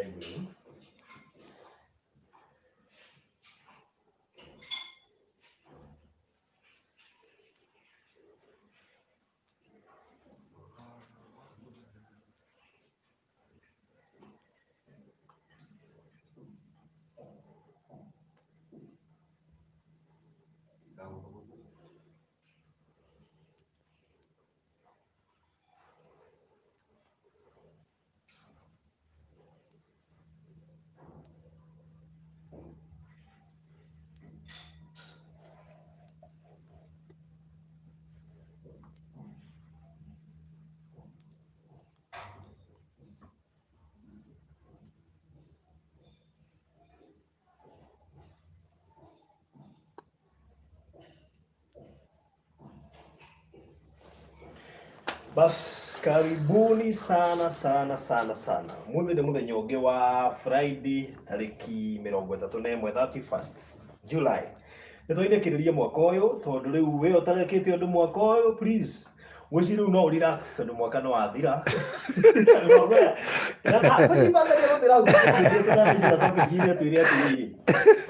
library. Bas, karibuni sana sana sana sana. Muthi ni muthenya ungi wa Friday tariki 31 July. Nitwainekiriria mwaka uyu tondu riu we utarekete undu mwaka uyu please. Wici riu no relax tondu mwaka no wathira.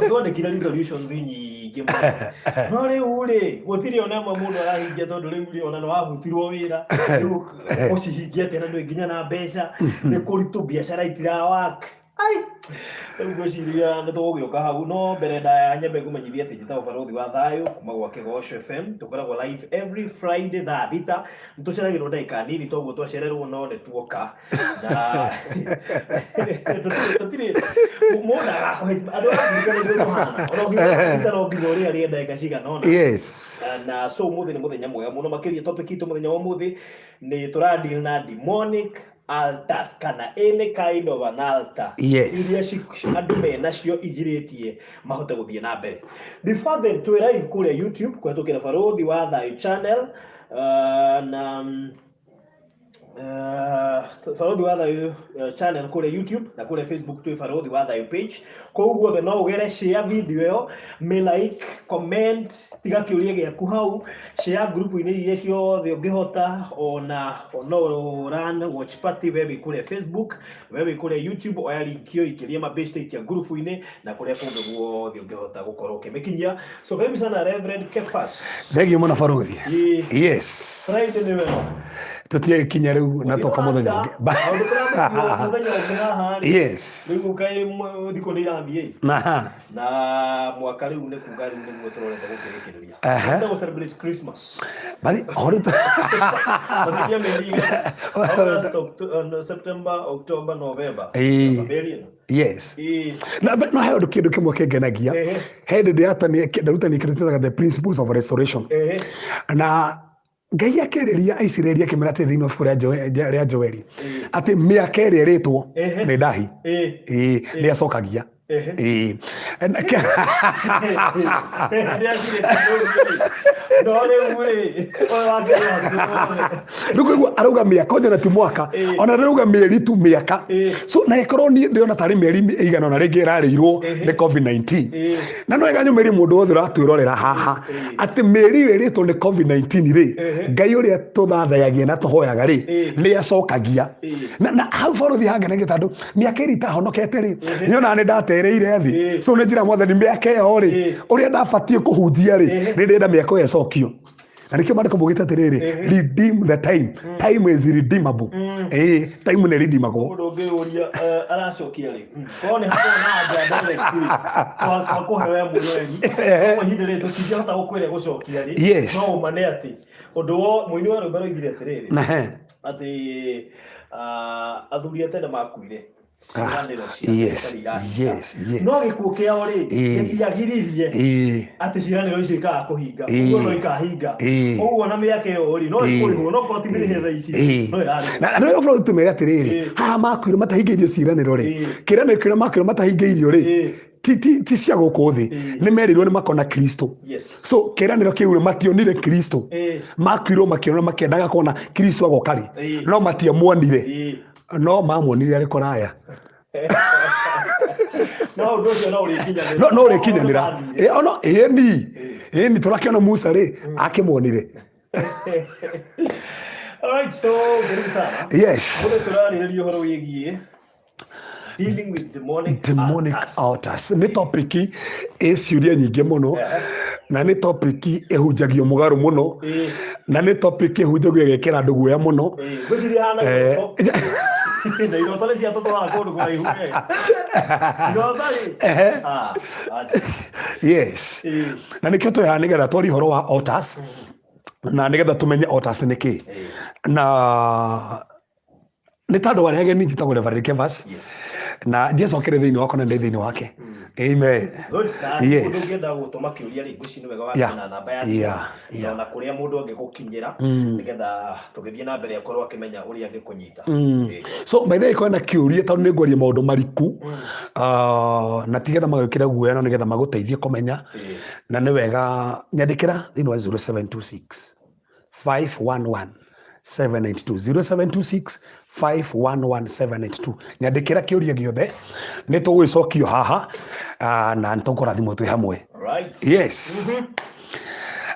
Twandikire resolutions nyingi no riu ri gutiri ona mwe mundu arahingia tondu riu ri ona no wahutirwo wira riu ucihingia tena ndui nginya na mbeca ni kuritu biacara itira work ai riu gwiciria ni tugugioka hau no mbere ndaya nyambe kumenyithia ati njitagwo Barothi wa Thayu kuma gwa Kigosho FM tukoragwo live every Friday thaa thita nituceragirwo ndagika nini toguo twacererwo no ni tuoka na tutire mona andu athikiriria kuhana oroginya uria ari ndagika cigana ona Yes. na so muthi ni muthenya mwega muno makiria topic itu muthenya wa muthi ni turadeal na demonic altars kana any kind of an altar iria andu menacio igiritie mahote guthie na mbere. Before then to live kule YouTube kwetukira Barothi wa Thayu channel na Barothi wa Thayu channel kule YouTube na kule Facebook tu Barothi wa Thayu page. Kwa uguo no ugere share video yo, me like, comment, tiga kiuria giaku hau, share group ini iria ciothe ungihota ona no run watch party wewe kule Facebook, wewe kule YouTube oya link yo ikiria mabeste ikia group ini na kule kundu guothe ungihota gukorwo kimekinyia. So karibu sana Reverend Kefas. Thank you mwana Barothi. Yes. Friday ni wewe. Tutie kinya riu na toka muthenya ungi. Yes. Riu kai thiko ni irambi na mwaka riu ni kuga riu ni mwe turorete gukirikiriria. Ndio celebrate Christmas. Bali horita. Tutia meri September, October, November. Yes. No hayo kindu kimwe kingenagia. Hende ndiatani ndarutani kiritaga the principles of restoration. Na Ngai akiriria Isiraeli akimera ati thiini wa ria Joeli ati miaka iri ritwo ni ndahi ni acokagia Rugo arauga miaka ona ti mwaka ona arauga mieri tu miaka so na ikorwo ni ndiona tari mieri igana ona ringi irarirwo ni COVID-19 na no iganyo meri mundu wothe ratwirorera haha ati mieri iritwo ni COVID-19 ri Ngai uria tuthathayagia na tuhoyaga ri ni acokagia na hau Barothi hangena gitandu miaka iri tahonokete ri nyona ni ndatereire thi so ni njira mwathani miaka iyo ri uria ndabatie kuhunjia ri ni ndenda miaka iyo icokio na nikio mandiko mugita atiriri redeem the time. Time is redeemable. Time ni redeemable. Mundu ngiuria aracokia ri ko ni hakuna nja ndale kwa kuhewe munyeri kwa hinde ri tutijahota gukwire gucokia ri no umane ati undu wo muini wa rubaro igire atiriri ati athuri atene makuire Yes. No gikuo kiao ri gitiagiririe ati ciraniro icio ikaga kuhinga uguo no ikahinga uguo na miaka iyo ri no ikurihwo no ko timirihe tha ici no irari na no Barothi tumega atiriri haha makwire matahingeirio ciraniro ri kiraniro kira makwire matahingeirio ri ti cia guku thi ni merirwo ni makona Kristo so kiraniro kiu mationire Kristo makwirwo makiona makiendaga kuona Kristo agoka ri no matiamuonire no mamuonire ari kuraya no ndocio no urikinyanira ono ni turakiona Musa ri akimuonire. All right, so karibu sana. Yes. Mbona turarĩrĩria ũhoro wĩgiĩ Dealing with demonic altars. Nĩ topic ĩciũria nyingĩ mũno, na nĩ topic ĩhunjagio mũgarũ mũno, na nĩ topic ĩhunjagio gĩkĩra andũ guoya mũno. Gwĩciria hana na irota nĩ cia tũtwara kũndũ kũraihu. Yes. Na nĩkĩo twĩhaha nĩgetha twarie ũhoro wa altars, na nĩgetha tũmenye altars nĩ kĩ. Na nĩ tandũ warĩa ageni njĩtagwo Reverend Kevas, na njecokere thĩinĩ wakwa na ndĩ thĩinĩ wake. Amen. Yes. Mũndũ ũngĩenda gũtũma kĩũria rĩ, ngwĩciria nĩ wega wakinya na namba ya thimũ na kũrĩa mũndũ angĩgũkinyĩra nĩgetha tũgĩthiĩ na mbere akorwo akĩmenya ũrĩa angĩkũnyita. So by the way, kwĩna kĩũria tondũ nĩ ngwaria maũndũ mariku, na tigetha magĩkĩra guoya no nĩgetha magũteithie kũmenya, na nĩ wega nyandĩkĩra thĩinĩ wa 0726 511 782 0726 511 782. Nyandĩkĩra kĩũria gĩothe nĩ tũgwĩcokio haha, na nĩtũkũrathimwo twĩ hamwe. Yes.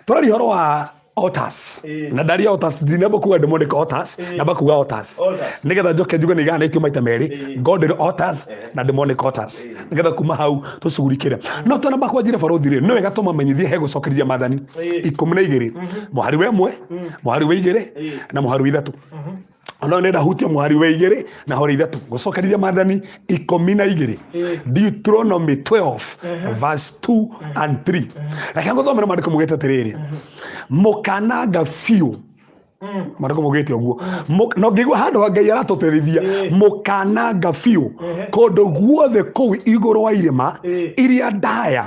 Tũraria ũhoro wa altars. Na ndaria altars ndinamba kuga demonic altars, namba kuga altars. Nĩgetha njoke njuge nĩ iganĩtio maita merĩ, godly altars na demonic altars. Nĩgetha kuma hau tũcugurikĩre. No tũnamba kwanjĩra barothi rĩ, nĩ wega tũmamenyithie he gũcokerithia maathani 12, mũhari wa 1, mũhari wa 2 na mũhari wa 3. Ona nenda hutia mũhari wa 2 na hori 3 gũcokerithia maathani 12. Deuteronomy 12 verse 2 and 3. Reke ngũthomere maandĩko mugĩte atĩrĩrĩ, mũkananga biũ. Maandĩko mugĩte ũguo, no ngĩigua handũ ha Ngai aratũtĩrithia mũkananga biũ kũndũ guothe kũu igũrũ wa irĩma iria ndaya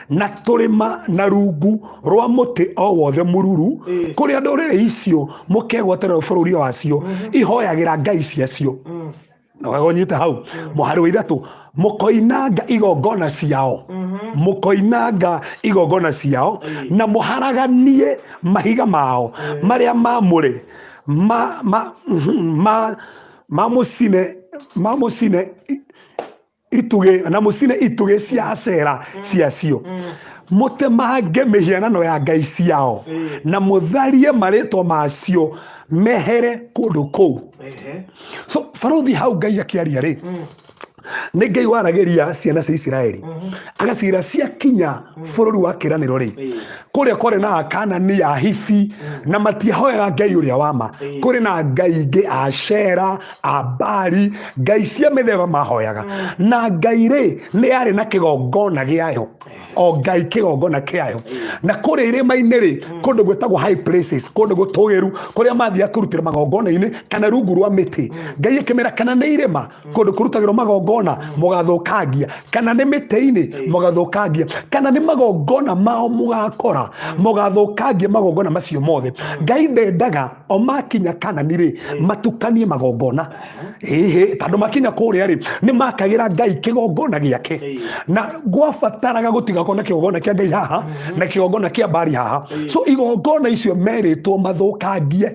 na tũrĩma na rungu rwa mũtĩ o wothe mũruru, kũrĩa ndũrĩrĩ icio mũkegwatĩra bũrũri wacio ihoyagĩra ngai ciacio. Na wagonyite hau mũhari wa 3, mũkoinanga igongona ciao, mũkoinanga igongona ciao na mũharaganie mahiga mao marĩa maamũre mamũcine ituge na mũcine ituge cia Acera ciacio, mũtemange mĩhianano ya ngai ciao na mũtharie marĩtwa macio mehere kũndũ kũu. So barothi hau Ngai akĩaria rĩ, nĩ Ngai waragĩria ciana cia Isiraeli agacira ciakinya bũrũri wa kĩranĩro rĩ, kũrĩa kwarĩ na Akaanani, Ahivi, na matiahoyaga Ngai ũrĩa wa ma. Kũrĩ na ngai ingĩ, Ashera, Abali, ngai cia mĩthemba mahoyaga, na Ngai rĩ nĩ arĩ na kĩgongona gĩayo, o ngai kĩgongona kĩayo. Na kũrĩ irĩma-inĩ rĩ, kũndũ gwĩtagwo high places, kũndũ gũtũgĩru, kũrĩa mathiaga kũrutĩra magongona-inĩ kana rungu rwa mĩtĩ. Ngai akĩmera kana nĩ irĩma kũndũ kũrutagĩrwo magongona mũgathũkangia, kana nĩ mĩtĩ-inĩ mũgathũkangia, kana nĩ magongona mao mũgakora mũgathũkangia magongona macio mothe. Ngai ndendaga o makinya Kaanani rĩ matukanie magongona. Tondũ makinya kũrĩa rĩ nĩ makagĩra Ngai kĩgongona gĩake, na gwabataraga gũtigakorwo na kĩgongona kĩa Ngai haha na kĩgongona kĩa Baali haha. So igongona icio merĩtwo mathũkangie.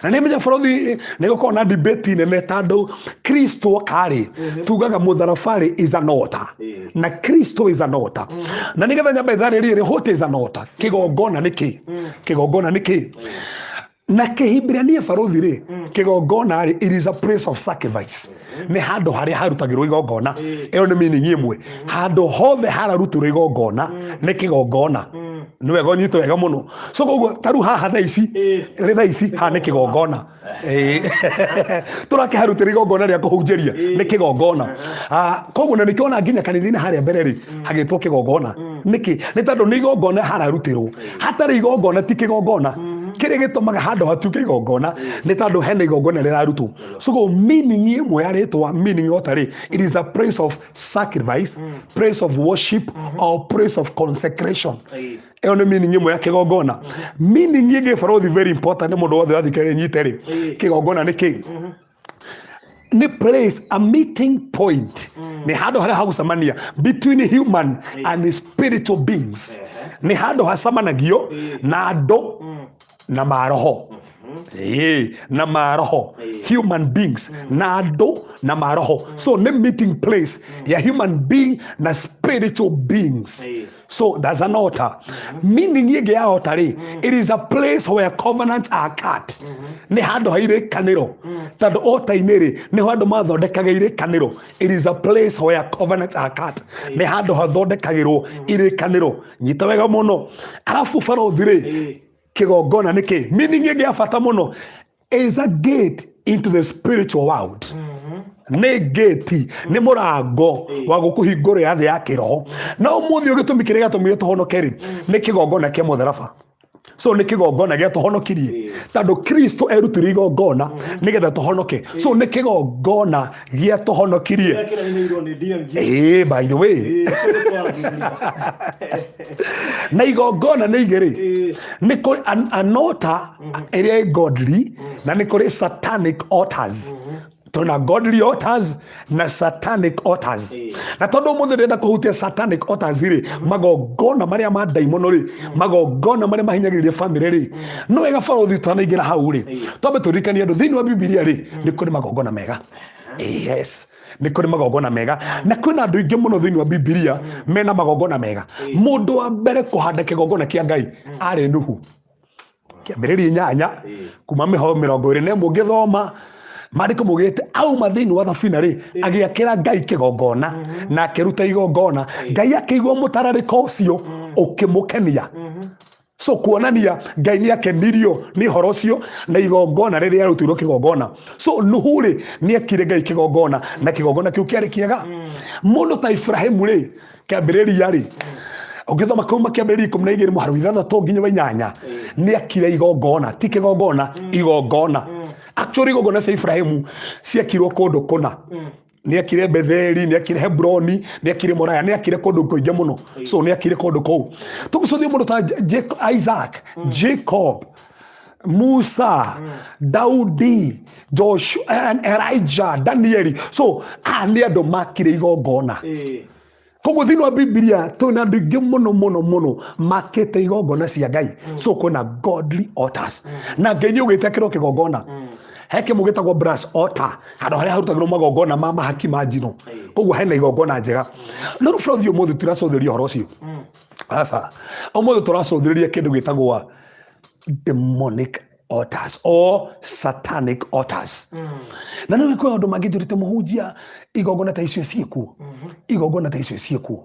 Na nĩ menya bũrũri nĩ gũkorwo na debate nene tondũ Kristo karĩ tugaga mũtharaba is an altar na Kristo is an altar. Na nĩgetha nyamba ithare rĩrĩ, what is an altar? Kĩgongona nĩ kĩ? Kĩgongona nĩ kĩ? Na Kĩhibirania barothi rĩ, kĩgongona rĩ, it is a place of sacrifice. Nĩ handũ harĩa harutagĩrwo igongona. Ĩyo nĩ meaning ĩmwe. Handũ hothe hararutĩrwo igongona nĩ kĩgongona. Nĩ wega ũnyite wega mũno. So koguo taru haha thaa ici haha nĩ kĩgongona. Tũrakĩharutĩra igongona rĩa kũhunjĩria nĩ kĩgongona. Koguo na nĩkĩona nginya kanitha-inĩ harĩa mbere rĩ hagĩtwo kĩgongona. Nĩkĩ? Nĩ tondũ nĩ igongona hararutĩrwo. Hatarĩ igongona ti kĩgongona. Kĩrĩa gĩtũmaga handũ hatuĩke igongona nĩ tondũ hena igongona rĩrarutwo. So meaning ĩmwe ya rĩtwa meaning yotarĩ, it is a place of sacrifice, place of worship or place of consecration. Ĩyo nĩ meaning ĩmwe ya kĩgongona. Meaning ĩngĩ barothi very important nĩ mũndũ wothe athikĩrĩria nyite rĩ, kĩgongona nĩ kĩ? Nĩ place, a meeting point. Nĩ handũ harĩa hagucemania between human and spiritual beings. Nĩ handũ hacemanagio na andũ na maroho. Na maroho, human beings na andũ na maroho. So nĩ meeting place ya human being na spiritual beings. So that's an altar. Meaning ye ya altar, it is a place where covenants are cut. Ni hando haire kaniro. Tado altar inere ni hando mathondekaga ire kaniro. It is a place where covenants are cut. Ni hando hathondekagirwo ire kaniro. Nyita wega muno. Arafu Faro dire kigongona niki. Meaning ye ya bata muno is a gate into the spiritual world. Nĩ gate nĩ mũrango wa gũkũhingũrĩra thĩ ya kĩroho. Na ũmũthĩ ũgĩtũmi kĩrĩa gĩatũmire tũhonoke rĩ nĩ kĩgongona kĩa mũtharaba. So nĩ kĩgongona gĩatũhonokirie tondũ Kristo erutire igongona nĩgetha tũhonoke. So nĩ kĩgongona gĩatũhonokirie. By the way. Na igongona nĩ igĩrĩ. Nĩ kũrĩ an altar ĩrĩa godly na nĩ kũrĩ satanic altars. Tuna godly altars na satanic altars. Na tondu mundu ndenda kuhutia satanic altars ri magongona maria ma daimono ri magongona maria mahinyagiriria family ri no wega Faro thitana ingira hau ri tombe turikania andu thiini wa Biblia ri ni kuri magongona mega. Yes, ni kuri magongona mega na kwina andu ingi muno thiini wa Biblia mena magongona mega. Mundu wa mbere kuhanda kigongona kia Ngai ari Nuhu. Kiambiriria 8 kuma miho 21 ngithoma Mariko mugete au mathini wa thabina ri agiakira Ngai kigongona na akiruta igongona Ngai akigwo mutarariko ucio ukimukenia. So kuonania Ngai ni akenirio ni horo ucio na igongona riri arutirwo kigongona. So Nuhu ri ni akire Ngai kigongona na kigongona kiu kiari kiega. Mundu ta Ibrahimu ri kiambiriria ri ugithoma kuma kiambiriria 12 muharu 6 nginya 8 ni akire igongona ti kigongona igongona. Actually igongona cia Ibrahimu ciakirwo kundu kuna. Ni akire Betheli, ni akire Hebroni, ni akire Moraya, ni akire kundu kuingi muno. So ni akire kundu kou. Tugucothie mundu ta Isaac, Jacob, Musa, Daudi, Joshua, and Elijah, Danieli. So ni andu makire igongona. Koguo thiini wa Biblia twina andu ingi muno makite igongona cia Ngai. So kuna godly altars. Na Ngai ni ugite kiro kigongona. Heke mugitagwo brass altar handu haria harutagirwo magongona ma mahaki ma njino. Koguo hena igongona njega. No rufu thio muthu tiracothĩria horo ucio. Asa omothe turacothĩrĩria kindu gitagwo demonic altars or satanic altars. Na no ikwa andu mangithurite muhunjia igongona ta icio ciekuo. Igongona ta icio ciekuo.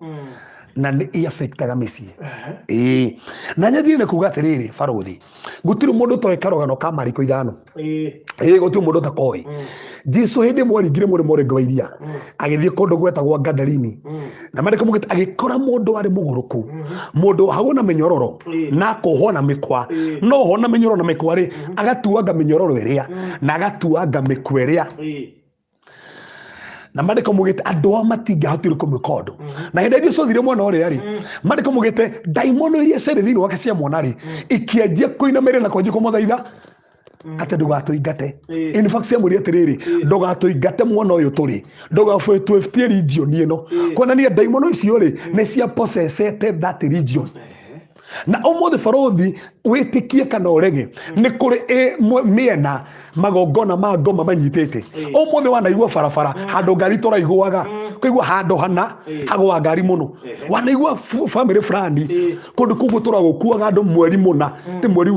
Na ni affectaga mĩciĩ. Na nyathire ne kuga atiriri Farothi gutiri mundu toy karogano ka Mariko 5 gutiri mundu ta koi Jesu hindi mwaringire murimo wa iria agithie kundu gwetagwo Gadarini na Mariko mugite agikora mundu ari muguruku mundu hagona minyororo na kuhona mikwa no hona minyororo na mikwa ri agatuanga minyororo iria na agatuanga mikwa iria na Mariko mugite andu a matingahotire kumikondo na hindi Jesu thire mwana uri ari Mariko mugite daimono iria cere thini wake cia mwana ri ikianjia kuinamerera na kwanjia kumuthaitha ate ndugatuingate. In fact cia muri atiriri ndugatuingate mwana uyu turi ndugafwetie region ino kuonania daimono icio ri ni cia possessete that region. Na omothe Farothi witikie kana urege ni kuri miena magongona ma ngoma manyitete. Omothe wanaigua barabara handu ngari turaiguaga kuigua handu hana hagwa ngari muno wanaigua family fulani kundu kugu turagukuaga andu mweri muna ti mweri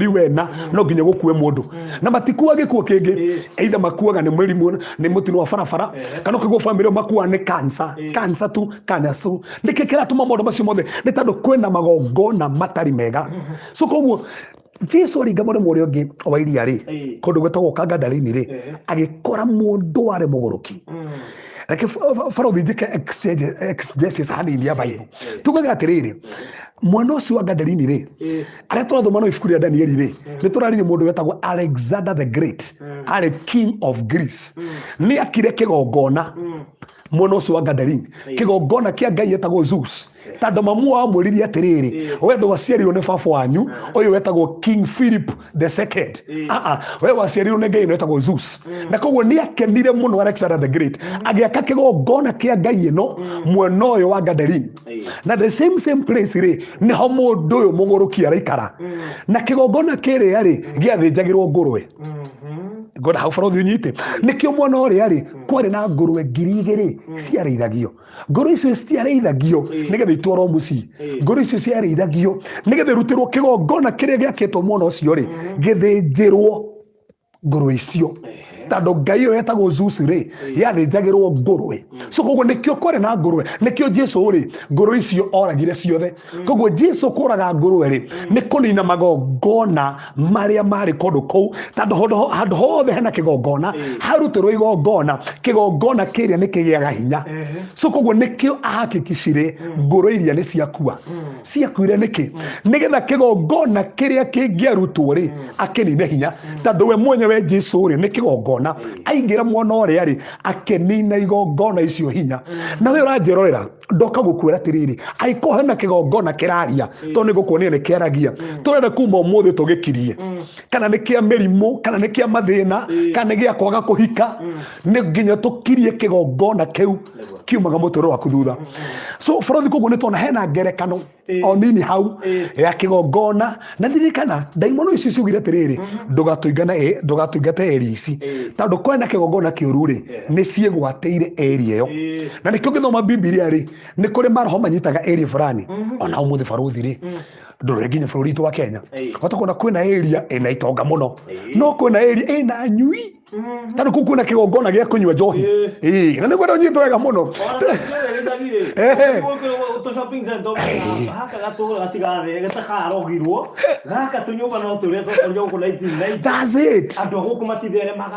wena no nginya gukue mundu na matikuwa gikuo kingi either makuaga ni mweri muna ni mutino wa barabara kana kuigua family makuwa ni cancer tu cancer ndikikira tuma mondo macio mothe ni tandu kwena magongona matari mega. So koguo Jesu aringa murimo uria ungi wa iria ri kundu gwetagwo Gadarini ri agikora mundu ari muguruki. Like Farothi njike exegesis hanini ya Bible tugaga atiriri mwana ucio wa Gadarini ri aria turathoma no ibuku ria Danieli ri ni turaririe mundu wetagwo Alexander the Great ari king of Greece ni akire kigongona mwana ucio wa Gadarini kigongona kia Ngai etagwo Zeus tando mamu wa mwiririe atiriri wendo waciarirwo ni baba wanyu uyu wetagwo King Philip the second we waciarirwo ni Ngai wetagwo Zeus na koguo ni akenire muno Alexander the Great agiaka kigongona kia Ngai ino mwena uyu wa Gadarini na the same place ri ni ho mundu uyu muguruki araikara na kigongona kiri ari giathinjagirwo ngurwe ngoda hau barathi unyite nikio mwana uria ri kwari na ngurwe 2,000 ciarithagio ngurwe icio ciarithagio nigetha itwarwo mucii ngurwe icio ciarithagio nigetha irutirwo kigongona kiria giakitwo mwana ucio ri githinjirwo ngurwe icio tando ngai yo yetagwo Zeus ri yathinjagirwo ngurwe so koguo nikio kwari na ngurwe nikio Jesu ri ngurwe icio oragire ciothe koguo Jesu kuraga ngurwe ri ni kunina magongona maria mari kondu kou tando handu hothe hena kigongona harutirwo igongona kiria nikigiaga hinya so koguo nikio ahakikishire ngurwe iria ni ciakua ciakuire niki nigetha kigongona kiria kingiarutwo ri akinine hinya tando we mwenyewe Jesu ri ni kigongona aingira mwana uria ri akenina igongona icio hinya na we uranjerorera ndoka gukwira tiriri aiko hena kigongona kiraria to ni gukuonia ni kiaragia turenda kuma umuthi tugikirie kana ni kia mirimu kana ni kia mathina kana ni gia kwaga kuhika ni nginya tukirie kigongona kiu kiumaga mutoro waku thutha so barathi koguo ni tona hena ngerekano o nini hau ya kigongona na thirikana daimono icio ciugire tiriri ndugatuingate eri ici tando kwena kigongona kiuru ri ni ciegwateire eri iyo na nikio ngithoma Biblia ri ni kuri maroho manyitaga eri fulani ona umuthi barathi ri ndore nginya bururi tu wa Kenya watakona kwina area ina itonga muno no kwina area ina nyui tando kuku na kigongona gia kunywa njohi na ni gwenda nyito wega muno to shopping center haka gatura gatigare gatakarogirwo gaka tunyumba no tule to ko 1990 that's it ando guku matithere maga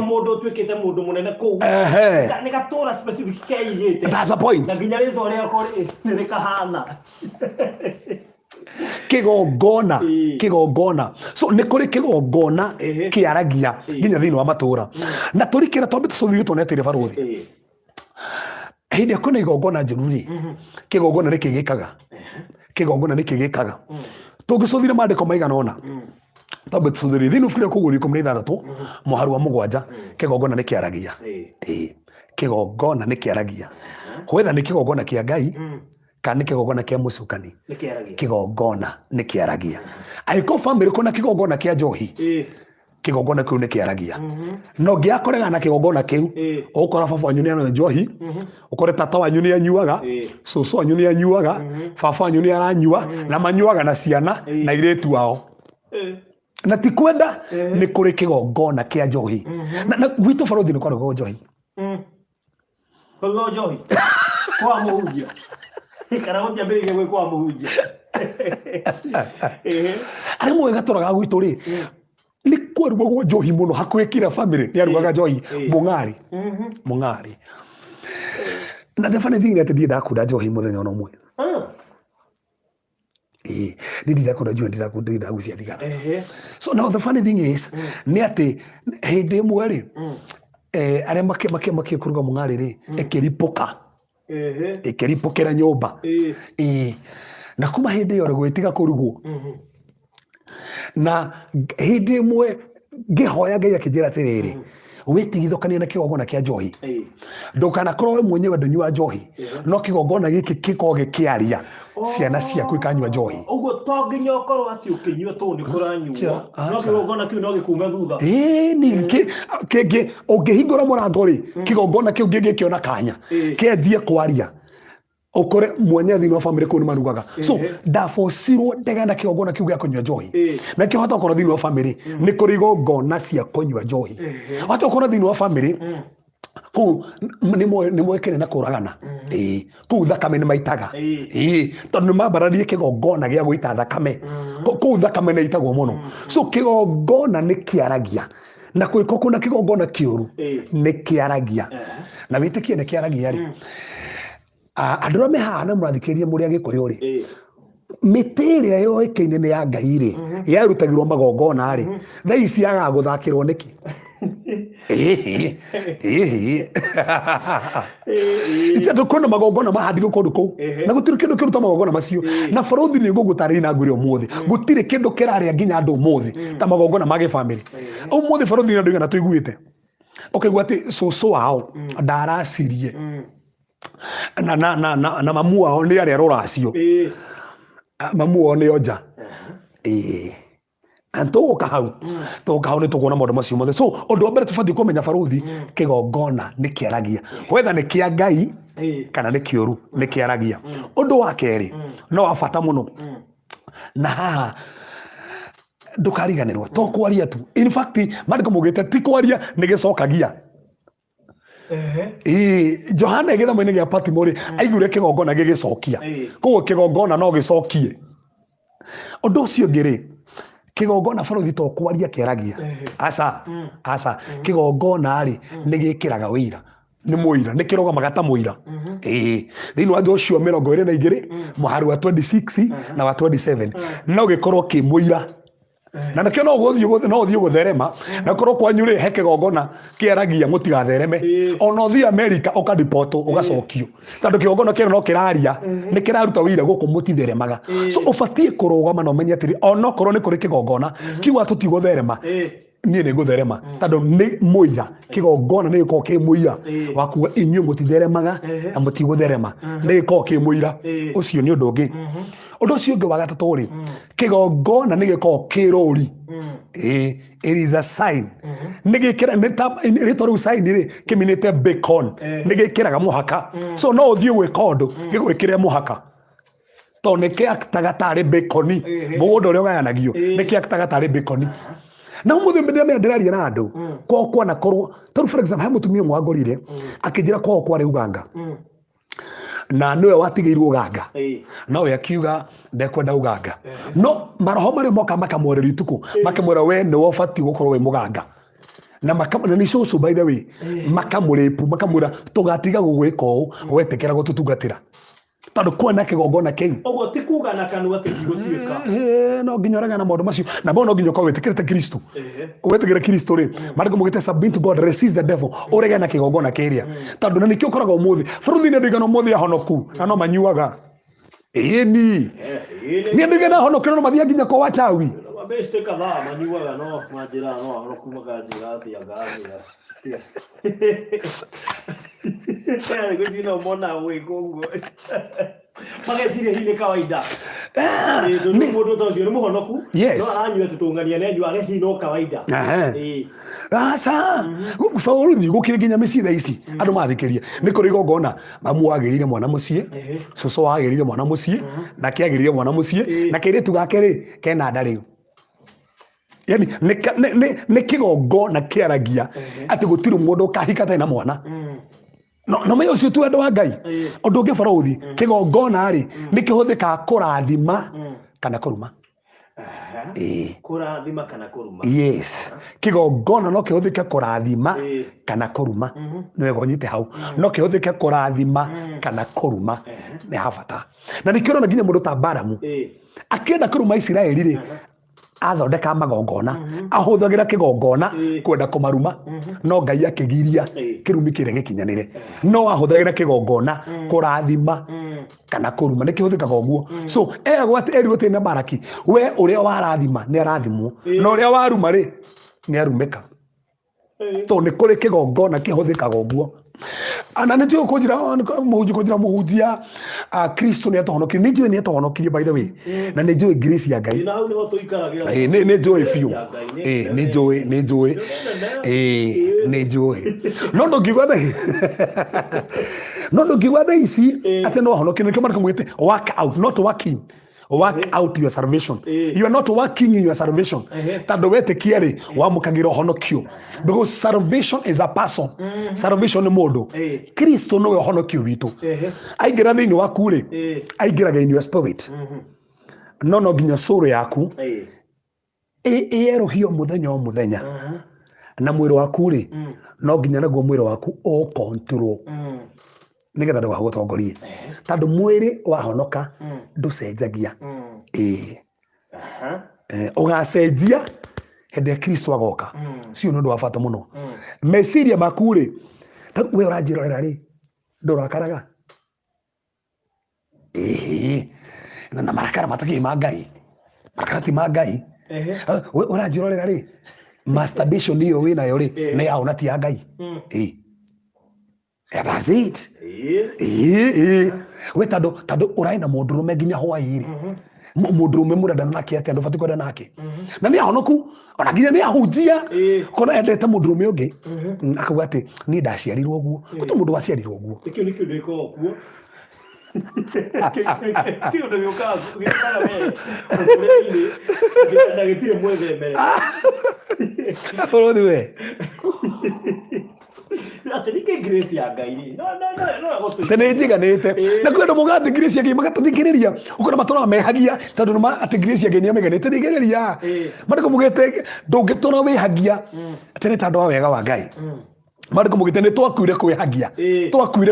mundu twikite mundu munene ku ni gatura specific keigite that's a point na nginya rito ria ko ni kahana kigongona so ni kuri kigongona kiaragia nginya thini wa matura na turikira tombe tucuthire tonetire barathi hindi akona igongona njururi kigongona nikigikaga tungicuthire mandiko maigana ona tombe tucuthire thini ufire kuguri 16 muharu wa 7 kigongona nikiaragia kigongona nikiaragia whether ni kigongona kia Ngai kana ni kigongona kia mucukani kigongona nikiaragia aiko family kuna kigongona kia njohi kigongona kiu nikiaragia no ngiakorega na kigongona kiu ukora baba wanyu ni ana njohi ukore tata wanyu ni anyuaga cucu wanyu ni anyuaga baba wanyu ni aranyua na manyuaga na ciana na iretu wao na tikwenda ni kuri kigongona kia njohi na gwitu barathi ni kwaruga njohi kwa njohi kwa muhunjia karagotia mbere gwe kwa muhunjia ari mwega turaga gwitu ri ni kwarugagwo njohi muno hakuhe kila family ni arugaga njohi mung'ari na the funny thing that ndida kuda njohi muthenya ono mwe ndida kuda njohi ndida gucia thigara so now the funny thing is ni ati hindi mwe ri aria makie kuruga mung'ari ri ekiripoka ikiripokera nyumba na kuma hindi yo gwitiga kurugwo na hindi mwe ngihoya Ngai akijira tiriri witigithokania na kigongona kia njohi ndukana korwo we mwenyewe ndanyua njohi no kigongona giki kiko gikiaria ciana ciaku ikanyua njohi uguo to nginya ukorwo ati ukinyua tu ni kuranyua no kigongona kiu no gikume thutha ni ungihingura murango ri kigongona kiu ngigikiona kanya kienjie kwaria ukore mwenye thini wa family ko ni marugaga so ndabocirwo ndegenda kigongona kiu gia kunyua njohi na kihota ukorwo thini wa family ni kuri igongona cia kunyua njohi hota ukorwo thini wa family ku ni mwekene na kuragana ku thakame ni maitaga tondu ni mambararie kigongona gia guita thakame ku thakame ni itagwo muno so kigongona ni kiaragia na kwiko kuna kigongona kiuru ni kiaragia na witikie ni kiaragia ri andå me hana murathikĩrĩria mũrĩa Gĩkũyũ rĩ mĩtĩ ĩrĩa yoĩkaine nĩ ya Ngai rĩ yarutagĩrwo magongona rĩ thaa ici yaga gũthakĩrwo nĩkĩ itandå kwĩna magongona mahandirwo kũndũ kũu na gũtirĩ kĩndũ kĩruta magongona macio na barathi nĩ ngũgũtarĩria na ngwĩre ũmũthĩ gũtirĩ kĩndũ kĩrarĩa nginya andũ ũmũthĩ ta magongona ma gĩbamĩrĩ ũmũthĩ barathi nĩ andũ igana tũiguĩte ũkaigua atĩ cũcũ wao ndaracirie na mamu wao ni aria ruracio mamu wao ni onja Tuguka hau ni tukuona maundu macio mothe. So undu wa mbere tubatie kumenya baruthi kigongona ni kiaragia, whether ni kia Ngai kana ni kiuru ni kiaragia. Undu wa keri no wa bata muno, na haha ndukariganirwo to kwaria tu. In fact mandiko mugite ti kwaria ni gicokagia. Johana githamu-ini gia Patimo ri aigure kigongona gigicokia, koguo kigongona no gicokie. Undu ucio ngiri kigongona baruthi to kwaria kiaragia. Aca kigongona ri ni gikiraga wira, ni muira, ni kirogamaga ta muira. Thiini wa Joshua 22 muhari wa 26 na wa 27 no gikorwo ki muira. Na nakio no uthie gutherema na korwo kwanyu ri he kigongona kiaragia mutigathereme. Ona uthie America ukadipoto ugacokio tondu kigongona kire no kiraria ni kiraruta wira guku mutitheremaga. So ubatie kurugama na umenye atiri ona korwo ni kuri kigongona kiuga tutigutherema nie ni gutherema tondu ni muira. Kigongona ni giko ki muira wa kuga inyuĩ mutitheremaga na mutigutherema, ni giko ki muira. Ucio ni undu ungi. Undu ucio ungi wa gatatu ri kigongona ni giko ki rori. It is a sign. Ni gikira ni toru sign ri kiminite bacon ni gikiraga muhaka. So no uthie gwika undu gigwikire muhaka to ni kiaktaga tari baconi. Mugundu uria ugayanagio ni kiaktaga tari baconi. Na umuthi mbere ndiraria na andu kwa kwana korwo toru for example ha mutumia mwangorire akijira kwa kwari uganga na niwe watigeirwo uganga nawe akiuga ndekwenda uganga no maroho mari moka makamworera ituku makamwera we ni wofati gukorwo we muganga na makamana ni cucu by the way makamurepu makamwira tugatiga gugwika uu wetekera gututungatira tondu kwona kigongona kiu ogo ti kuga na kanua ti gutwika no nginya oraga na maundu macio na bono nginya kwa wetekirite Kristo wetekira Kristo ri mariko mugite submit to God, resist the devil, orega na kigongona kiria tondu na nikio koraga umuthi baruthi ni ndigana umuthi ahonoku na no manyuaga ni ndigana ahonoku no mathia nginya kwa wachawi mabeste kadhaa manyuaga no majira no ahonoku magajira atia gathira Gusino mona wegongo. Mageciria hili kawaida. Ndio mundu tocio ni muhonoku. No aranyua tutungania na njua geci no kawaida. Aca. Gufaulu ni gukire nginya micitha ici. Andu mathikiria. Ni kuri gongona mamu wagirire mwana mucie. Cucu wagirire mwana mucie. Na kiagirire mwana mucie. Na kiritu gake ri kena ndari. Yani ne kigongona kiaragia ati gutiru mundu kahika na mwana. No me ucio tu andu wa Ngai. Undu ungi baruthi kigongona ri ni kihuthika kurathima kana kuruma. Kurathima kana kuruma. Yes. Kigongona no kihuthike kurathima kana kuruma. No egonyite hau. No kihuthike kurathima kana kuruma. Ni habata. Na nikiro na nginya mundu ta Balamu. Akienda kuruma Israeli ri athondeka magongona ahuthagira kigongona kwenda kumaruma no Ngai akigiria kirumi kire gikinyanire no ahuthagira kigongona kurathima kana kuruma ni kihuthikaga uguo. So eri guti na Baraki we uria warathima ni arathimwo no uria waruma ri ni arumika to ni kuri kigongona kihuthikaga uguo. Ana nä tå kå njira muhunjia Kristo nä atohonokirie nä njå nä atohonokirie by the way na nä njå grace ya Ngai nä njå biå nä njå no ndå ngiuga tha ici atä no ahonokirie nä kä marä kamwä te work out not working. Work out your salvation. You are not working in your salvation. Tando wete kiari wa mukagira honokio. Because salvation is a person. Salvation ni mundu. Kristo no honokio witu. Aigira thini waku ri. Aigira in your spirit. No nginya soro yaku. Erohio muthenya o muthenya. Na mwiro waku ri. No nginya naguo mwiro waku o control. Nigetha ndũgagũtongorie tondũ mwĩrĩ wahonoka ndũcenjagia ũgacenjia hĩndĩ ya Kristo agoka. Cio nĩ ũndũ wa bata mũno. Meciria maku rĩ we ũranjĩrorera rĩ ndũrakaraga na marakara matakĩ ma Ngai, marakara ti ma Ngai. We ũranjĩrorera rĩ masturbation ĩyo wĩnayo rĩ nĩ yaũ na ti ya Ngai. That's it. We tando urai na mundurume nginya hwairi Mũndũrũme mũrendana nake atĩa ndũbatiĩ kwendana nake na nĩ ahonoku ona nginya nĩ ahunjia kona endete mũndũrũme ũngĩ akauga atĩ niĩ ndaciarirwo ũguo gũtirĩ mũndũ waciarirwo ũguo kĩu nĩ kĩndũ gĩkoragwo kuo kĩndũ gĩũkaga ũkũrĩa-inĩ na gĩtirĩ mwĩthembere bũrũri we atĩ nĩkĩ grace ya Ngai tene njiganĩte na kwĩ andũ moigaga atĩ grace ya Ngai magatũthikĩrĩria ũkona matũraga mehagia tondũ atĩ grace ya Ngai nĩamĩganĩte thikĩrĩria Maandĩko maugĩte ndũngĩtũra wĩhagia atĩ nĩ tondũ wa wega wa Ngai Maandĩko maugĩte nĩ twakuire